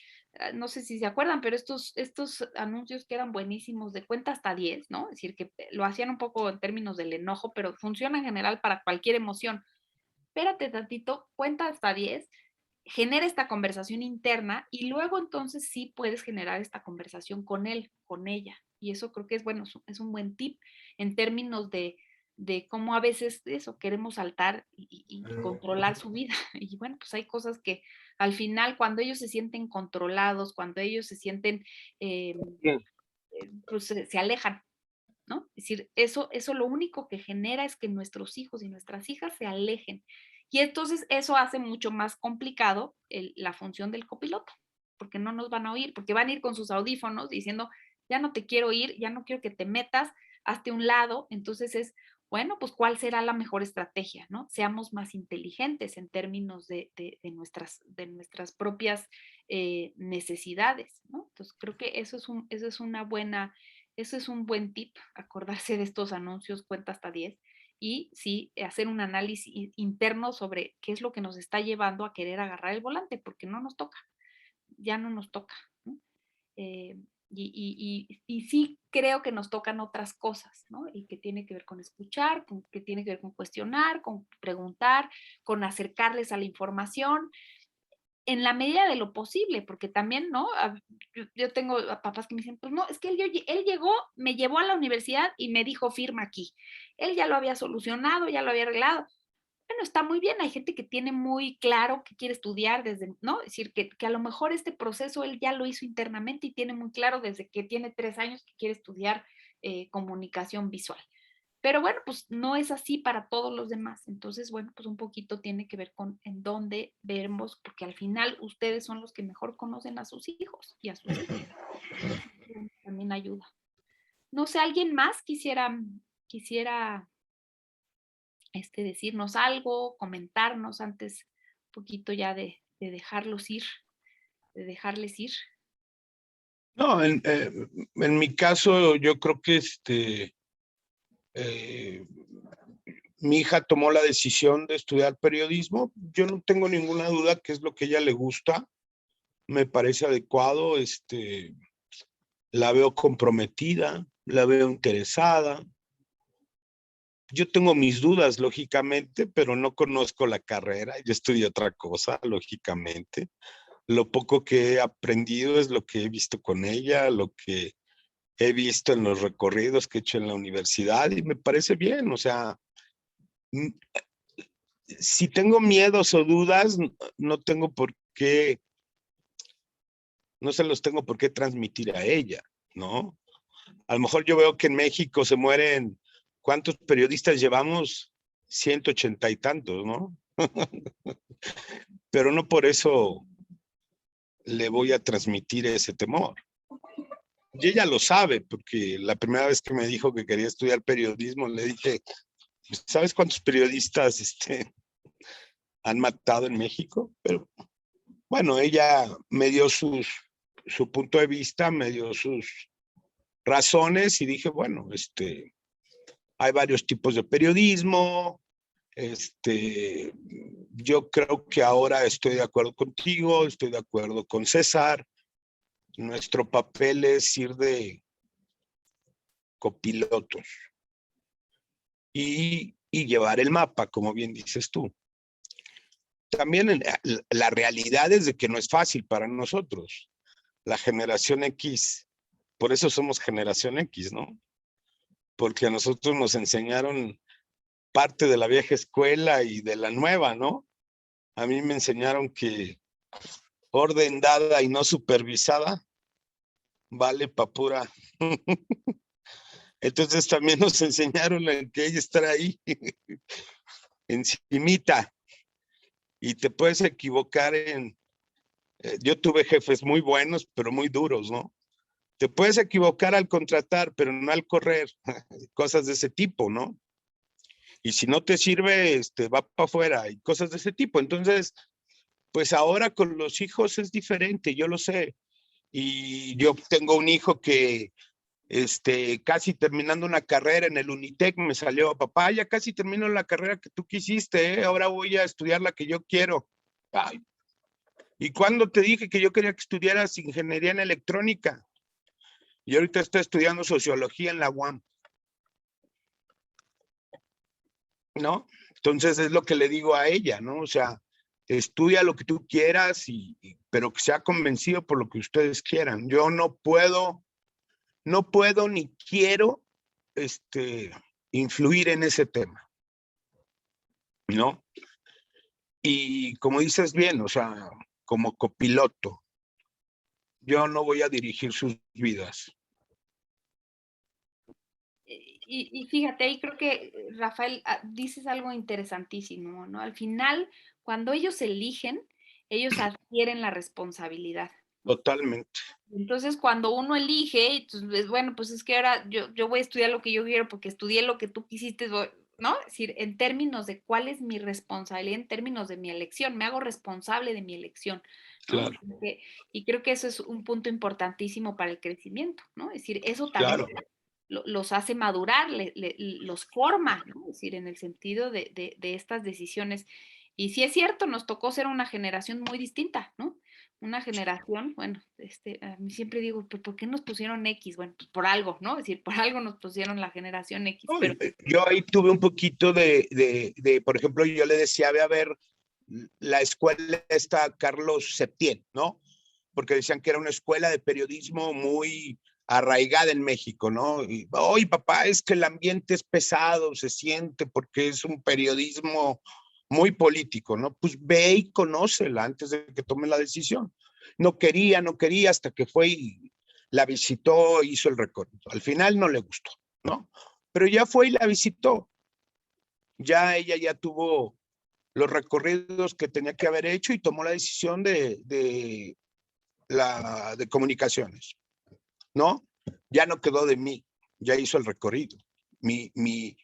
Speaker 2: no sé si se acuerdan, pero estos anuncios que eran buenísimos de cuenta hasta 10, ¿no? Es decir, que lo hacían un poco en términos del enojo, pero funciona en general para cualquier emoción. Espérate tantito, cuenta hasta 10, genera esta conversación interna y luego entonces sí puedes generar esta conversación con él, con ella. Y eso creo que es bueno, es un buen tip en términos de cómo a veces eso queremos saltar y controlar su vida. Y bueno, pues hay cosas que al final cuando ellos se sienten controlados, cuando ellos se sienten, pues se alejan, ¿no? Es decir, eso lo único que genera es que nuestros hijos y nuestras hijas se alejen. Y entonces eso hace mucho más complicado la función del copiloto, porque no nos van a oír, porque van a ir con sus audífonos diciendo, ya no te quiero oír, ya no quiero que te metas, hazte un lado. Entonces es, bueno, pues cuál será la mejor estrategia, ¿no? Seamos más inteligentes en términos de nuestras propias necesidades, ¿no? Entonces creo que eso es un buen tip, acordarse de estos anuncios, cuenta hasta 10, y sí, hacer un análisis interno sobre qué es lo que nos está llevando a querer agarrar el volante, porque no nos toca, ya no nos toca, ¿no? Eh, y sí creo que nos tocan otras cosas, ¿no? Y que tiene que ver con escuchar, que tiene que ver con cuestionar, con preguntar, con acercarles a la información, en la medida de lo posible, porque también, ¿no? Yo tengo papás que me dicen, pues no, es que él llegó, me llevó a la universidad y me dijo, firma aquí. Él ya lo había solucionado, ya lo había arreglado. Bueno, está muy bien, hay gente que tiene muy claro que quiere estudiar desde, ¿no? Es decir, que a lo mejor este proceso él ya lo hizo internamente y tiene muy claro desde que tiene 3 años que quiere estudiar comunicación visual. Pero bueno, pues no es así para todos los demás. Entonces, bueno, pues un poquito tiene que ver con en dónde vemos, porque al final ustedes son los que mejor conocen a sus hijos y a sus hijas. También ayuda. No sé, ¿alguien más quisiera decirnos algo, comentarnos antes un poquito ya de dejarlos ir, de dejarles ir?
Speaker 3: No, en mi caso, yo creo que mi hija tomó la decisión de estudiar periodismo. Yo no tengo ninguna duda que es lo que a ella le gusta. Me parece adecuado. La veo comprometida, la veo interesada. Yo tengo mis dudas, lógicamente, pero no conozco la carrera. Yo estudié otra cosa, lógicamente. Lo poco que he aprendido es lo que he visto con ella, lo que he visto en los recorridos que he hecho en la universidad y me parece bien. O sea, si tengo miedos o dudas, no se los tengo por qué transmitir a ella, ¿no? A lo mejor yo veo que en México se mueren, ¿cuántos periodistas llevamos? 180 y tantos, ¿no? Pero no por eso le voy a transmitir ese temor. Y ella lo sabe, porque la primera vez que me dijo que quería estudiar periodismo, le dije, ¿sabes cuántos periodistas han matado en México? Pero bueno, ella me dio su punto de vista, me dio sus razones y dije, bueno, hay varios tipos de periodismo. Yo creo que ahora estoy de acuerdo contigo, estoy de acuerdo con César. Nuestro papel es ir de copilotos y llevar el mapa, como bien dices tú. También la realidad es de que no es fácil para nosotros. La generación X, por eso somos generación X, ¿no? porque a nosotros nos enseñaron parte de la vieja escuela y de la nueva, ¿no? A mí me enseñaron que orden dada y no supervisada vale pa' pura. Entonces también nos enseñaron a que hay que estar ahí, encimita, y te puedes equivocar en... yo tuve jefes muy buenos, pero muy duros, ¿no? Te puedes equivocar al contratar, pero no al correr, cosas de ese tipo, ¿no? Y si no te sirve, va para afuera y cosas de ese tipo. Entonces, pues ahora con los hijos es diferente, yo lo sé. Y yo tengo un hijo que casi terminando una carrera en el Unitec me salió, papá, ya casi termino la carrera que tú quisiste, ¿eh? Ahora voy a estudiar la que yo quiero. Ay, ¿y cuándo te dije que yo quería que estudiaras ingeniería en electrónica? Y ahorita estoy estudiando sociología en la UAM, ¿no? Entonces es lo que le digo a ella, ¿no? O sea, estudia lo que tú quieras, pero que sea convencido por lo que ustedes quieran. Yo no puedo ni quiero influir en ese tema, ¿no? Y como dices bien, o sea, como copiloto, yo no voy a dirigir sus vidas.
Speaker 2: Y fíjate, ahí creo que, Rafael, dices algo interesantísimo, ¿no? Al final, cuando ellos eligen, ellos adquieren la responsabilidad.
Speaker 3: Totalmente.
Speaker 2: Entonces, cuando uno elige, entonces, bueno, pues es que ahora yo voy a estudiar lo que yo quiero porque estudié lo que tú quisiste, ¿no? Es decir, en términos de cuál es mi responsabilidad, en términos de mi elección, me hago responsable de mi elección, ¿no?
Speaker 3: Claro.
Speaker 2: Y creo que eso es un punto importantísimo para el crecimiento, ¿no? Es decir, eso también
Speaker 3: Claro.
Speaker 2: los hace madurar, los forma, ¿no? Es decir, en el sentido de estas decisiones. Y sí es cierto, nos tocó ser una generación muy distinta, ¿no? Una generación, bueno, a mí siempre digo, ¿por qué nos pusieron X? Bueno, pues por algo, ¿no? Es decir, por algo nos pusieron la generación X, pero...
Speaker 3: Yo ahí tuve un poquito por ejemplo, yo le decía, ve a ver la escuela está Carlos Septién, ¿no? Porque decían que era una escuela de periodismo muy arraigada en México, ¿no? Y, oye, papá, es que el ambiente es pesado, se siente porque es un periodismo muy político, ¿no? Pues ve y conócela antes de que tome la decisión. No quería, hasta que fue y la visitó, hizo el recorrido. Al final no le gustó, ¿no? Pero ya fue y la visitó. Ya ella ya tuvo los recorridos que tenía que haber hecho y tomó la decisión de comunicaciones, ¿no? Ya no quedó de mí, ya hizo el recorrido. Mi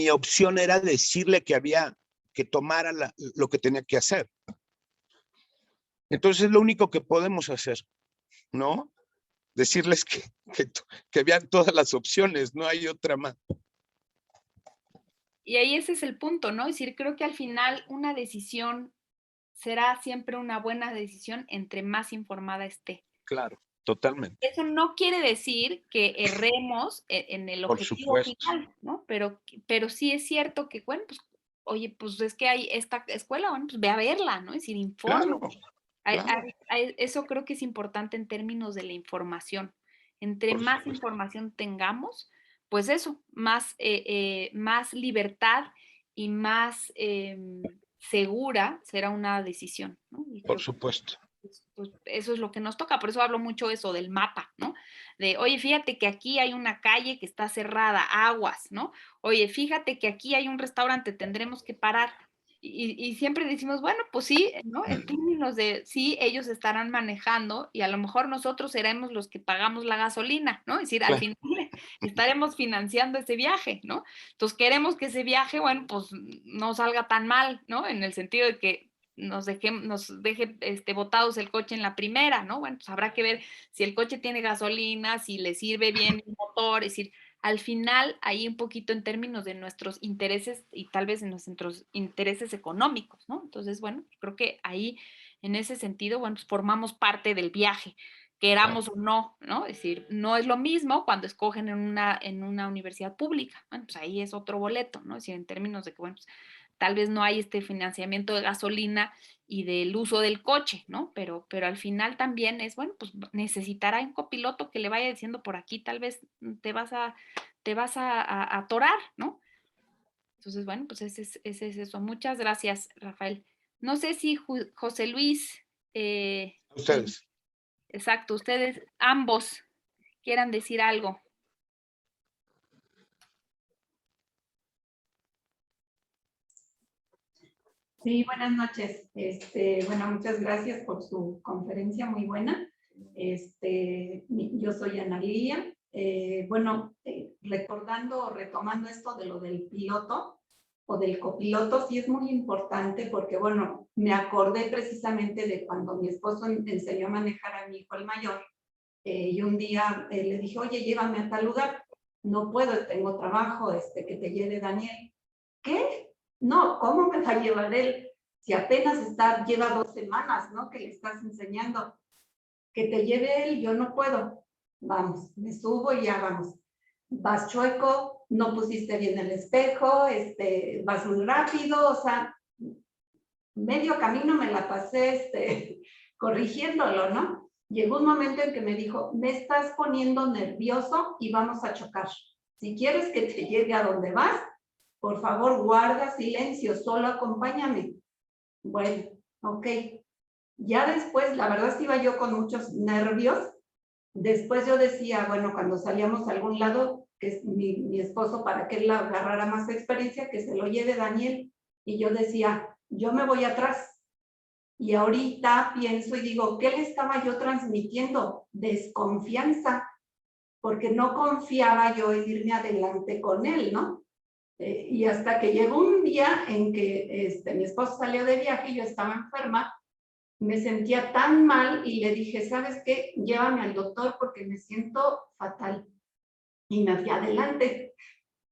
Speaker 3: opción era decirle que había que tomara lo que tenía que hacer. Entonces es lo único que podemos hacer, ¿no? Decirles que vean todas las opciones, no hay otra más.
Speaker 2: Y ahí ese es el punto, ¿no? Es decir, creo que al final una decisión será siempre una buena decisión entre más informada esté.
Speaker 3: Claro, totalmente.
Speaker 2: Eso no quiere decir que erremos en el objetivo final, ¿no? Pero sí es cierto que, bueno, pues, oye, pues es que hay esta escuela, bueno, pues ve a verla, ¿no? Es decir, informa.
Speaker 3: Claro.
Speaker 2: Eso creo que es importante en términos de la información. Entre más información tengamos, pues eso, más libertad y más segura será una decisión, ¿no? Y
Speaker 3: Por
Speaker 2: creo que
Speaker 3: supuesto.
Speaker 2: pues eso es lo que nos toca, por eso hablo mucho eso del mapa, ¿no? De, oye, fíjate que aquí hay una calle que está cerrada, aguas, ¿no? Oye, fíjate que aquí hay un restaurante, tendremos que parar. Y siempre decimos, bueno, pues sí, ¿no? En términos de, sí, ellos estarán manejando y a lo mejor nosotros seremos los que pagamos la gasolina, ¿no? Es decir, al final estaremos financiando ese viaje, ¿no? Entonces queremos que ese viaje, bueno, pues no salga tan mal, ¿no? En el sentido de que nos deje botados el coche en la primera, ¿no? Bueno, pues habrá que ver si el coche tiene gasolina, si le sirve bien el motor, es decir, al final ahí un poquito en términos de nuestros intereses y tal vez en nuestros intereses económicos, ¿no? Entonces, bueno, creo que ahí en ese sentido, bueno, pues formamos parte del viaje, queramos o no, ¿no? Es decir, no es lo mismo cuando escogen en una universidad pública, bueno, pues ahí es otro boleto, ¿no? Es decir, en términos de que, bueno, pues tal vez no hay este financiamiento de gasolina y del uso del coche, ¿no? Pero al final también es, bueno, pues necesitará un copiloto que le vaya diciendo por aquí, tal vez te vas a atorar, ¿no? Entonces, bueno, pues ese es eso. Muchas gracias, Rafael. No sé si José Luis,
Speaker 3: Ustedes.
Speaker 2: exacto, ustedes ambos quieran decir algo.
Speaker 6: Sí, buenas noches. Bueno, muchas gracias por su conferencia, muy buena. Yo soy Ana Lilia. Recordando o retomando esto de lo del piloto o del copiloto, sí es muy importante porque, bueno, me acordé precisamente de cuando mi esposo me enseñó a manejar a mi hijo el mayor, y un día le dije, oye, llévame a tal lugar. No puedo, tengo trabajo, que te lleve Daniel. ¿Qué? No, ¿cómo me va a llevar él? Si apenas lleva 2 semanas, ¿no? Que le estás enseñando. Que te lleve él, yo no puedo. Vamos, me subo y ya vamos. Vas chueco, no pusiste bien el espejo, vas muy rápido, o sea, medio camino me la pasé, corrigiéndolo, ¿no? Llegó un momento en que me dijo, me estás poniendo nervioso y vamos a chocar. Si quieres que te lleve a donde vas, por favor, guarda silencio, solo acompáñame. Bueno, ok. Ya después, la verdad es que iba yo con muchos nervios. Después yo decía, bueno, cuando salíamos a algún lado, que es mi esposo, para que él agarrara más experiencia, que se lo lleve Daniel. Y yo decía, yo me voy atrás. Y ahorita pienso y digo, ¿qué le estaba yo transmitiendo? Desconfianza, porque no confiaba yo en irme adelante con él, ¿no? Y hasta que llegó un día en que mi esposo salió de viaje y yo estaba enferma, me sentía tan mal y le dije, ¿sabes qué? Llévame al doctor porque me siento fatal. Y me fui adelante.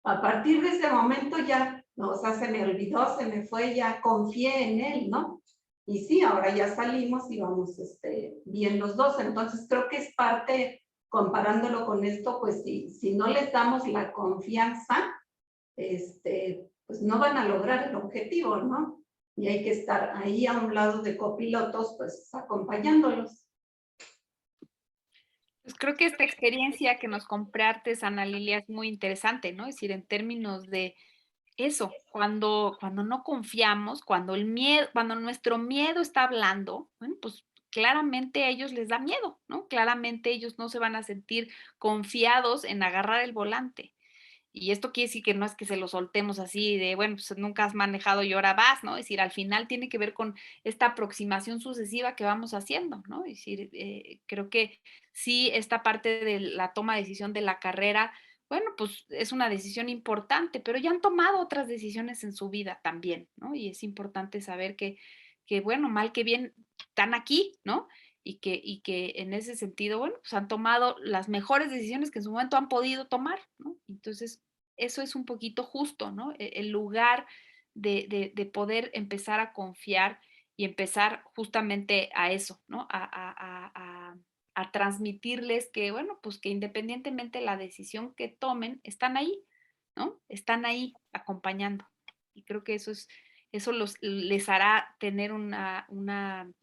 Speaker 6: A partir de ese momento ya, o sea, se me olvidó, se me fue, ya confié en él, ¿no? Y sí, ahora ya salimos y vamos bien los dos. Entonces creo que es parte, comparándolo con esto, pues si no les damos la confianza, pues no van a lograr el objetivo, ¿no? Y hay que estar ahí a un lado de copilotos, pues acompañándolos.
Speaker 2: Pues creo que esta experiencia que nos compartes, Ana Lilia, es muy interesante, ¿no? Es decir, en términos de eso, cuando no confiamos, cuando nuestro miedo está hablando, bueno, pues claramente a ellos les da miedo, ¿no? Claramente ellos no se van a sentir confiados en agarrar el volante. Y esto quiere decir que no es que se lo soltemos así de, bueno, pues nunca has manejado y ahora vas, ¿no? Es decir, al final tiene que ver con esta aproximación sucesiva que vamos haciendo, ¿no? Es decir, creo que sí, esta parte de la toma de decisión de la carrera, bueno, pues es una decisión importante, pero ya han tomado otras decisiones en su vida también, ¿no? Y es importante saber que bueno, mal que bien, están aquí, ¿no? Y que en ese sentido, bueno, pues han tomado las mejores decisiones que en su momento han podido tomar, ¿no? Entonces, eso es un poquito justo, ¿no? El lugar de poder empezar a confiar y empezar justamente a eso, ¿no? A transmitirles que, bueno, pues que independientemente de la decisión que tomen, están ahí, ¿no? Están ahí acompañando. Y creo que eso les hará tener una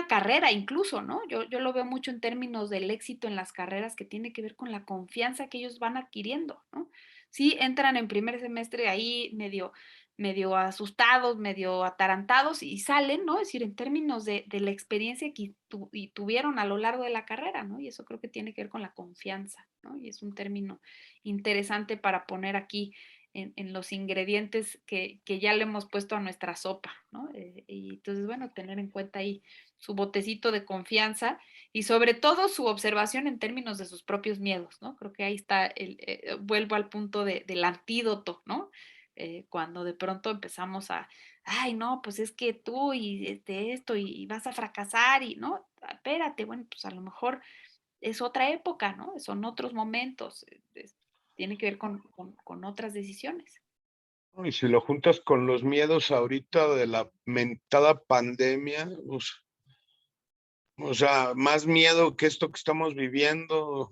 Speaker 2: carrera incluso, ¿no? Yo lo veo mucho en términos del éxito en las carreras que tiene que ver con la confianza que ellos van adquiriendo, ¿no? Sí, entran en primer semestre ahí medio asustados, medio atarantados y salen, ¿no? Es decir, en términos de la experiencia que tuvieron a lo largo de la carrera, ¿no? Y eso creo que tiene que ver con la confianza, ¿no? Y es un término interesante para poner aquí en los ingredientes que ya le hemos puesto a nuestra sopa, ¿no? Y entonces, bueno, tener en cuenta ahí su botecito de confianza y sobre todo su observación en términos de sus propios miedos, ¿no? Creo que ahí está, vuelvo al punto del antídoto, ¿no? Cuando de pronto empezamos ay, no, pues es que tú y esto y vas a fracasar y, ¿no? Espérate, bueno, pues a lo mejor es otra época, ¿no? Son otros momentos, tiene que ver con otras decisiones.
Speaker 3: Y si lo juntas con los miedos ahorita de la mentada pandemia, pues, o sea, más miedo que esto que estamos viviendo.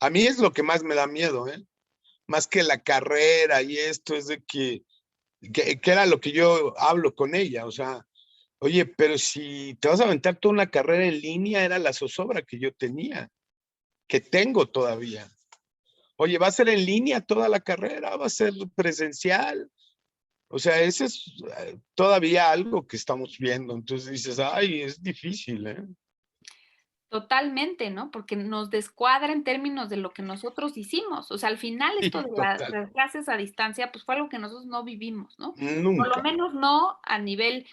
Speaker 3: A mí es lo que más me da miedo, ¿eh? más que la carrera y esto, es de que era lo que yo hablo con ella, o sea, oye, pero si te vas a aventar toda una carrera en línea, era la zozobra que yo tenía, que tengo todavía. Oye, ¿va a ser en línea toda la carrera? ¿Va a ser presencial? O sea, ese es todavía algo que estamos viendo. Entonces dices, ay, es difícil, ¿eh?
Speaker 2: Totalmente, ¿no? Porque nos descuadra en términos de lo que nosotros hicimos. O sea, al final esto de
Speaker 3: Total.
Speaker 2: las clases a distancia, pues fue algo que nosotros no vivimos, ¿no? Por lo
Speaker 3: Nunca.
Speaker 2: menos no a nivel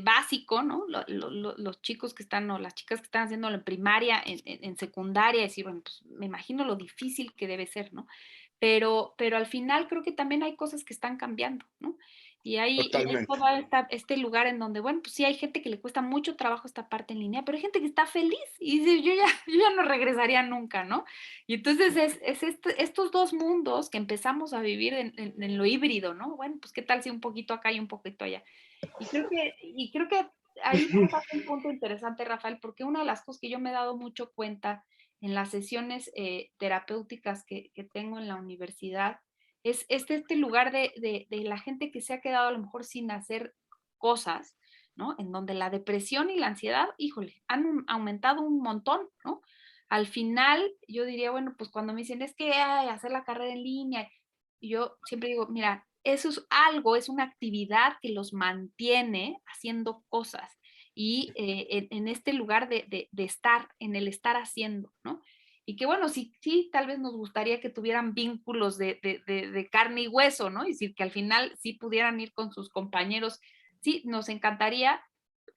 Speaker 2: básico, ¿no? Los chicos que están o las chicas que están haciéndolo en primaria, en secundaria, decir, bueno, pues me imagino lo difícil que debe ser, ¿no? Pero al final creo que también hay cosas que están cambiando, ¿no? Y hay
Speaker 3: Totalmente.
Speaker 2: todo este lugar en donde, bueno, pues sí hay gente que le cuesta mucho trabajo esta parte en línea, pero hay gente que está feliz y dice, yo ya no regresaría nunca, ¿no? Y entonces estos dos mundos que empezamos a vivir en lo híbrido, ¿no? Bueno, pues qué tal si un poquito acá y un poquito allá. Y creo que ahí tocas un punto interesante, Rafael, porque una de las cosas que yo me he dado mucho cuenta en las sesiones terapéuticas que tengo en la universidad es este lugar de la gente que se ha quedado a lo mejor sin hacer cosas, ¿no? En donde la depresión y la ansiedad, híjole, han aumentado un montón, ¿no? Al final, yo diría, bueno, pues cuando me dicen, es que hacer la carrera en línea, y yo siempre digo, mira, eso es algo, es una actividad que los mantiene haciendo cosas y en este lugar de estar, en el estar haciendo, ¿no? Y que bueno, sí, sí, tal vez nos gustaría que tuvieran vínculos de carne y hueso, ¿no? Y decir, que al final sí pudieran ir con sus compañeros. Sí, nos encantaría.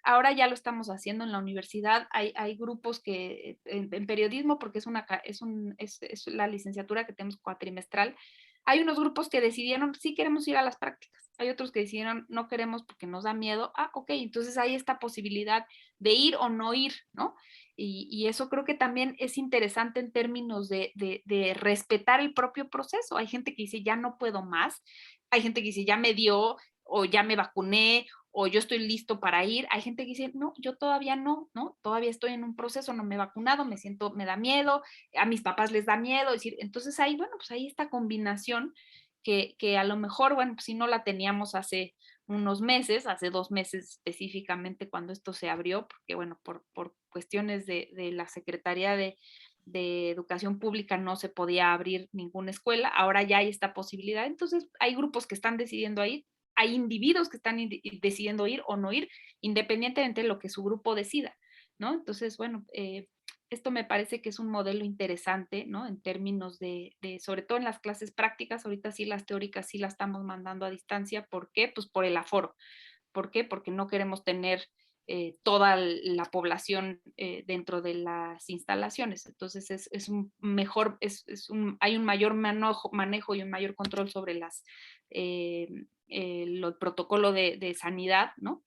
Speaker 2: Ahora ya lo estamos haciendo en la universidad. Hay grupos que en periodismo, porque es la licenciatura que tenemos cuatrimestral, hay unos grupos que decidieron, sí queremos ir a las prácticas. Hay otros que decidieron, no queremos porque nos da miedo. Ah, ok, entonces hay esta posibilidad de ir o no ir, ¿no? Y eso creo que también es interesante en términos de respetar el propio proceso. Hay gente que dice, ya no puedo más. Hay gente que dice, ya me dio, o ya me vacuné, o yo estoy listo para ir. Hay gente que dice, no, yo todavía no, ¿no? Todavía estoy en un proceso, no me he vacunado, me da miedo, a mis papás les da miedo. Es decir, entonces ahí, bueno, pues ahí esta combinación que a lo mejor, bueno, pues si no la teníamos hace unos meses, hace 2 meses específicamente cuando esto se abrió, porque bueno, por cuestiones de la Secretaría de Educación Pública no se podía abrir ninguna escuela, ahora ya hay esta posibilidad, entonces hay grupos que están decidiendo ir, hay individuos que están decidiendo ir o no ir, independientemente de lo que su grupo decida, ¿no? Entonces, bueno, esto me parece que es un modelo interesante, ¿no? En términos sobre todo en las clases prácticas, ahorita sí las teóricas sí las estamos mandando a distancia. ¿Por qué? Pues por el aforo. ¿Por qué? Porque no queremos tener toda la población dentro de las instalaciones. Entonces es un mejor, hay un mayor manejo y un mayor control sobre el protocolo de sanidad, ¿no?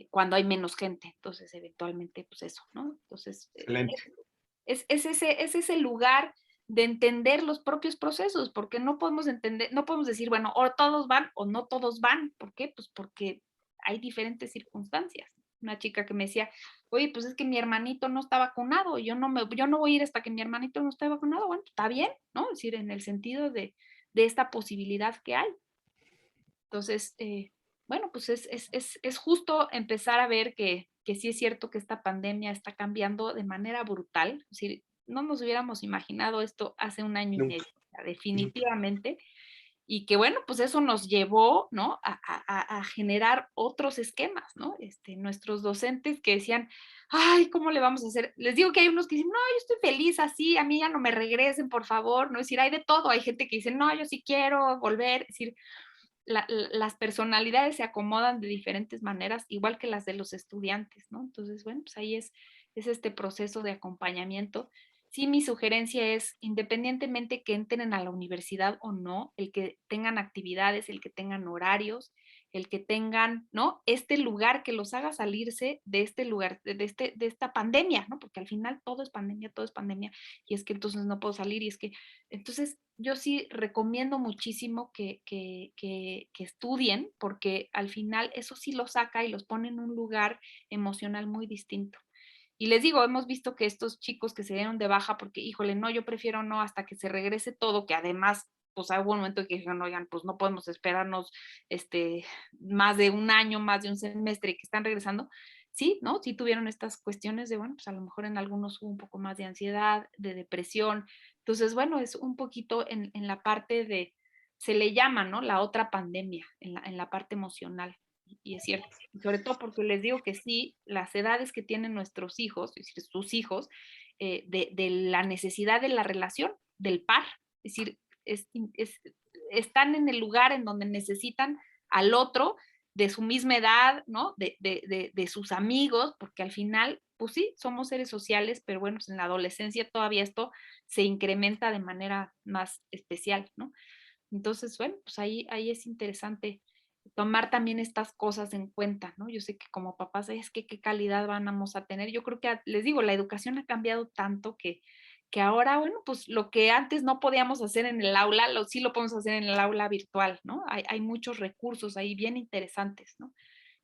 Speaker 2: Cuando hay menos gente. Entonces, eventualmente, pues eso, ¿no? Entonces,
Speaker 3: Excelente.
Speaker 2: es ese lugar de entender los propios procesos, porque no podemos entender, no podemos decir, bueno, o todos van o no todos van. ¿Por qué? Pues porque hay diferentes circunstancias. Una chica que me decía, oye, pues es que mi hermanito no está vacunado, yo no voy a ir hasta que mi hermanito no esté vacunado. Bueno, está bien, ¿no? Es decir, en el sentido de esta posibilidad que hay. Entonces, bueno, pues es justo empezar a ver que sí es cierto que esta pandemia está cambiando de manera brutal. Es decir, no nos hubiéramos imaginado esto hace un año y
Speaker 3: Nunca,
Speaker 2: medio,
Speaker 3: nunca.
Speaker 2: definitivamente. Y que bueno, pues eso nos llevó, ¿no? A generar otros esquemas, ¿no? Nuestros docentes que decían, ay, ¿cómo le vamos a hacer? Les digo que hay unos que dicen, no, yo estoy feliz así, a mí ya no me regresen, por favor, ¿no? Es decir, hay de todo. Hay gente que dice, no, yo sí quiero volver. Es decir, las personalidades se acomodan de diferentes maneras, igual que las de los estudiantes, ¿no? Entonces, bueno, pues ahí es este proceso de acompañamiento. Sí, mi sugerencia es, independientemente que entren a la universidad o no, el que tengan actividades, el que tengan horarios, el que tengan, ¿no? Este lugar que los haga salirse de este lugar, de esta pandemia, ¿no? Porque al final todo es pandemia, y es que entonces no puedo salir, y es que, entonces, yo sí recomiendo muchísimo que estudien, porque al final eso sí los saca y los pone en un lugar emocional muy distinto. Y les digo, hemos visto que estos chicos que se dieron de baja porque, híjole, no, yo prefiero no hasta que se regrese todo, que además pues hubo un momento que dijeron, oigan, pues no podemos esperarnos más de un año, más de un semestre que están regresando. Sí, ¿no? Sí tuvieron estas cuestiones de, bueno, pues a lo mejor en algunos hubo un poco más de ansiedad, de depresión. Entonces, bueno, es un poquito en la parte de, se le llama, ¿no? La otra pandemia, en la parte emocional. Y es cierto, sobre todo porque les digo que sí, las edades que tienen nuestros hijos, es decir, sus hijos, de la necesidad de la relación, del par, es decir, están en el lugar en donde necesitan al otro de su misma edad, ¿no? De sus amigos, porque al final, pues sí, somos seres sociales, pero bueno, pues en la adolescencia todavía esto se incrementa de manera más especial, ¿no? Entonces, bueno, pues ahí es interesante tomar también estas cosas en cuenta, ¿no? Yo sé que como papás, es que qué calidad vamos a tener. Yo creo que, les digo, la educación ha cambiado tanto que ahora, bueno, pues lo que antes no podíamos hacer en el aula, sí lo podemos hacer en el aula virtual, ¿no? Hay muchos recursos ahí bien interesantes, ¿no?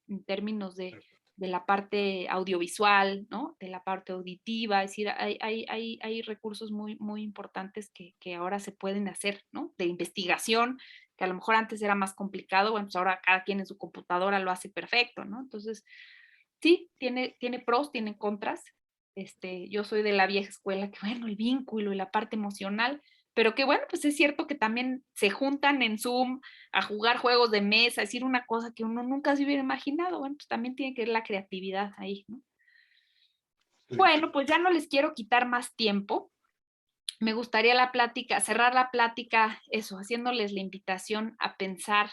Speaker 2: En términos de la parte audiovisual, ¿no? De la parte auditiva, es decir, hay recursos muy, muy importantes que ahora se pueden hacer, ¿no? De investigación, que a lo mejor antes era más complicado, bueno, pues ahora cada quien en su computadora lo hace perfecto, ¿no? Entonces, sí, tiene pros, tiene contras. Yo soy de la vieja escuela, que bueno, el vínculo y la parte emocional, pero que bueno, pues es cierto que también se juntan en Zoom a jugar juegos de mesa, a decir una cosa que uno nunca se hubiera imaginado. Bueno, pues también tiene que ver la creatividad ahí, ¿no? Bueno, pues ya no les quiero quitar más tiempo. Me gustaría cerrar la plática, eso, haciéndoles la invitación a pensar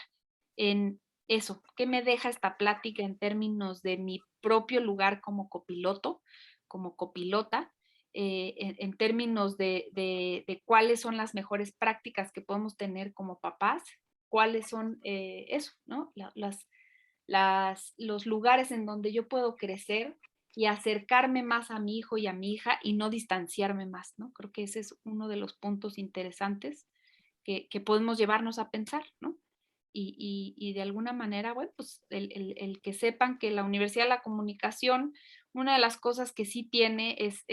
Speaker 2: en eso, ¿qué me deja esta plática en términos de mi propio lugar como copiloto, como copilota? En términos de cuáles son las mejores prácticas que podemos tener como papás, cuáles son eso, ¿no? Los lugares en donde yo puedo crecer y acercarme más a mi hijo y a mi hija y no distanciarme más, ¿no? Creo que ese es uno de los puntos interesantes que podemos llevarnos a pensar, ¿no? Y de alguna manera, bueno, pues el que sepan que la Universidad de la Comunicación, una de las cosas que sí tiene es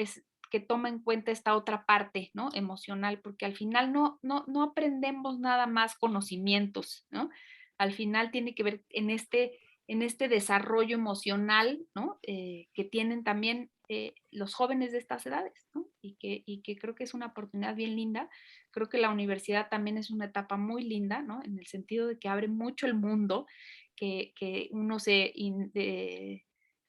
Speaker 2: que toma en cuenta esta otra parte, ¿no? Emocional, porque al final no aprendemos nada más conocimientos, ¿no? Al final tiene que ver en este desarrollo emocional, ¿no? Que tienen también los jóvenes de estas edades, ¿no? Y que creo que es una oportunidad bien linda. Creo que la universidad también es una etapa muy linda, ¿no? En el sentido de que abre mucho el mundo, que uno se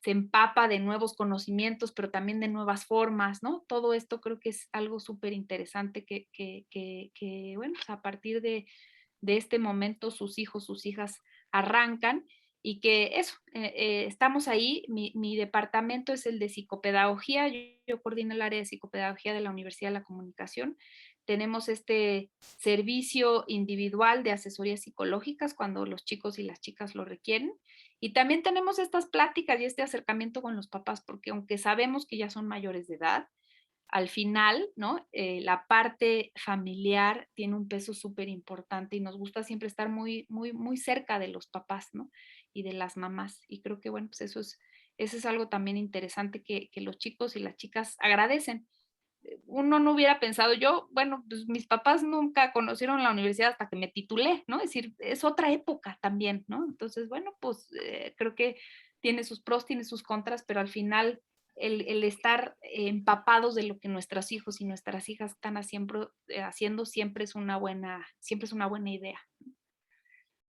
Speaker 2: empapa de nuevos conocimientos, pero también de nuevas formas, ¿no? Todo esto creo que es algo súper interesante que, bueno, pues a partir de este momento sus hijos, sus hijas arrancan y que eso, estamos ahí, mi departamento es el de psicopedagogía, yo coordino el área de psicopedagogía de la Universidad de la Comunicación. Tenemos este servicio individual de asesorías psicológicas cuando los chicos y las chicas lo requieren. Y también tenemos estas pláticas y este acercamiento con los papás, porque aunque sabemos que ya son mayores de edad, al final, ¿no? La parte familiar tiene un peso súper importante y nos gusta siempre estar muy, muy, muy cerca de los papás, ¿no? Y de las mamás. Y creo que, bueno, pues eso es algo también interesante que los chicos y las chicas agradecen. Uno no hubiera pensado, bueno, pues mis papás nunca conocieron la universidad hasta que me titulé, ¿no? Es decir, es otra época también, ¿no? Entonces, bueno, pues creo que tiene sus pros, tiene sus contras, pero al final el estar empapados de lo que nuestros hijos y nuestras hijas están haciendo siempre es una buena idea.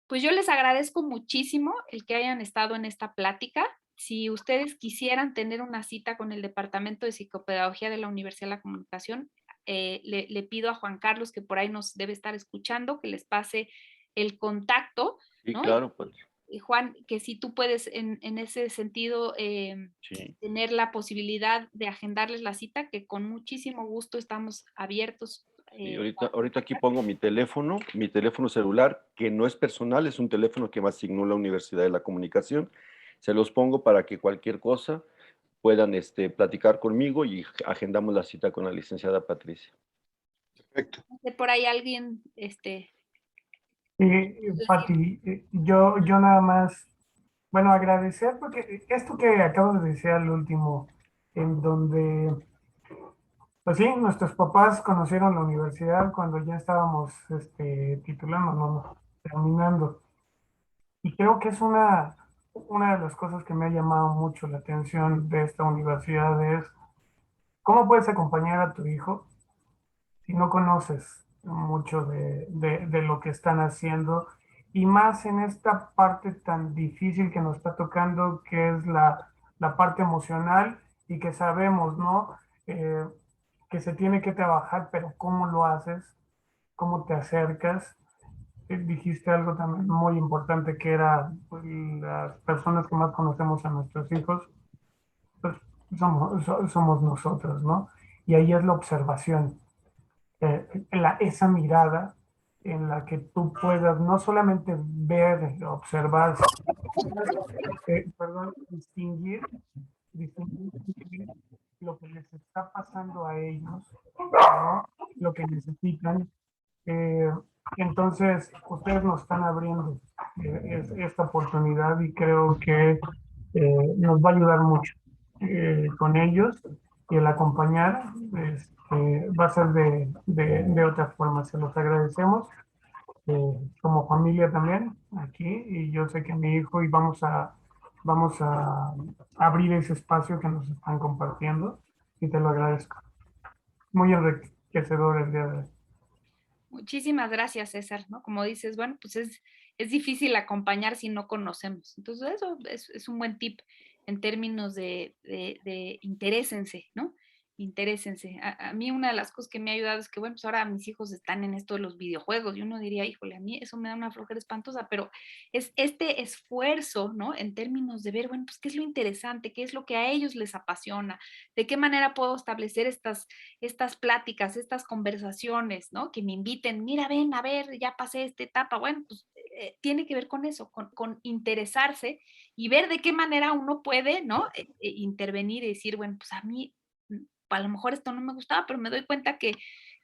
Speaker 2: Pues yo les agradezco muchísimo el que hayan estado en esta plática. Si ustedes quisieran tener una cita con el Departamento de Psicopedagogía de la Universidad de la Comunicación, le pido a Juan Carlos, que por ahí nos debe estar escuchando, que les pase el contacto,
Speaker 1: Sí,
Speaker 2: ¿no?
Speaker 1: claro, pues.
Speaker 2: Y Juan, que si tú puedes en ese sentido
Speaker 1: Sí.
Speaker 2: tener la posibilidad de agendarles la cita, que con muchísimo gusto estamos abiertos.
Speaker 1: Y ahorita aquí pongo mi teléfono celular, que no es personal, es un teléfono que me asignó la Universidad de la Comunicación. Se los pongo para que cualquier cosa puedan platicar conmigo y agendamos la cita con la licenciada Patricia.
Speaker 3: Perfecto.
Speaker 2: Por ahí alguien,
Speaker 4: Pati, yo nada más, bueno, agradecer porque esto que acabo de decir al último, en donde Pues sí, nuestros papás conocieron la universidad cuando ya estábamos titulándonos, terminando. Y creo que es una de las cosas que me ha llamado mucho la atención de esta universidad es cómo puedes acompañar a tu hijo si no conoces mucho de lo que están haciendo y más en esta parte tan difícil que nos está tocando, que es la parte emocional y que sabemos, ¿no? Que se tiene que trabajar, pero ¿cómo lo haces? ¿Cómo te acercas? Dijiste algo también muy importante que era pues, las personas que más conocemos a nuestros hijos, pues somos nosotros, ¿no? Y ahí es la observación, esa mirada en la que tú puedas no solamente ver, observar, perdón, distinguir lo que les está pasando a ellos, ¿no? Lo que necesitan. Eh, entonces, ustedes nos están abriendo esta oportunidad y creo que nos va a ayudar mucho con ellos y el acompañar va a ser de otra forma. Se los agradecemos como familia también aquí y yo sé que mi hijo y vamos a abrir ese espacio que nos están compartiendo y te lo agradezco. Muy enriquecedor el día de hoy.
Speaker 2: Muchísimas gracias, César, ¿no? Como dices, bueno, pues es difícil acompañar si no conocemos. Entonces, eso es un buen tip en términos de interésense, ¿no? Interésense. A mí una de las cosas que me ha ayudado es que, bueno, pues ahora mis hijos están en esto de los videojuegos y uno diría, híjole, a mí eso me da una flojera espantosa, pero es este esfuerzo, ¿no? En términos de ver, bueno, pues qué es lo interesante, qué es lo que a ellos les apasiona, de qué manera puedo establecer estas pláticas, estas conversaciones, ¿no? Que me inviten, mira, ven, a ver, ya pasé esta etapa. Bueno, pues tiene que ver con eso, con interesarse y ver de qué manera uno puede, ¿no? Intervenir y decir, bueno, pues a mí, a lo mejor esto no me gustaba, pero me doy cuenta que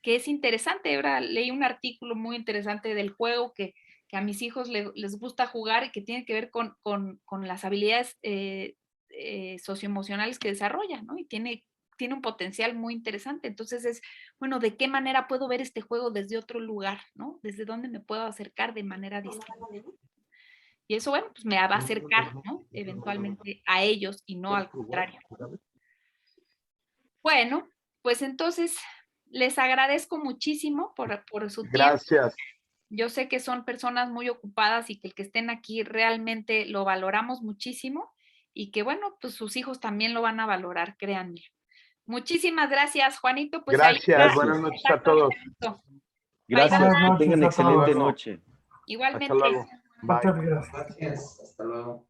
Speaker 2: es interesante. Ahora leí un artículo muy interesante del juego que a mis hijos les gusta jugar y que tiene que ver con las habilidades socioemocionales que desarrollan, ¿no? Y tiene un potencial muy interesante. Entonces es, bueno, ¿de qué manera puedo ver este juego desde otro lugar, ¿no? ¿Desde dónde me puedo acercar de manera distinta? Y eso, bueno, pues me va a acercar, ¿no? Eventualmente a ellos y no al contrario. Bueno, pues entonces les agradezco muchísimo por su tiempo.
Speaker 3: Gracias.
Speaker 2: Yo sé que son personas muy ocupadas y que el que estén aquí realmente lo valoramos muchísimo y que, bueno, pues sus hijos también lo van a valorar, créanme. Muchísimas gracias, Juanito. Pues ahí
Speaker 3: Gracias.
Speaker 2: está.
Speaker 3: Buenas noches a todos.
Speaker 1: Gracias,
Speaker 4: Buenas
Speaker 1: que
Speaker 4: noches
Speaker 1: tengan
Speaker 4: a
Speaker 1: excelente
Speaker 4: todos.
Speaker 1: noche.
Speaker 2: Igualmente.
Speaker 3: Hasta luego. Bye.
Speaker 4: Muchas gracias.
Speaker 5: Gracias, hasta luego.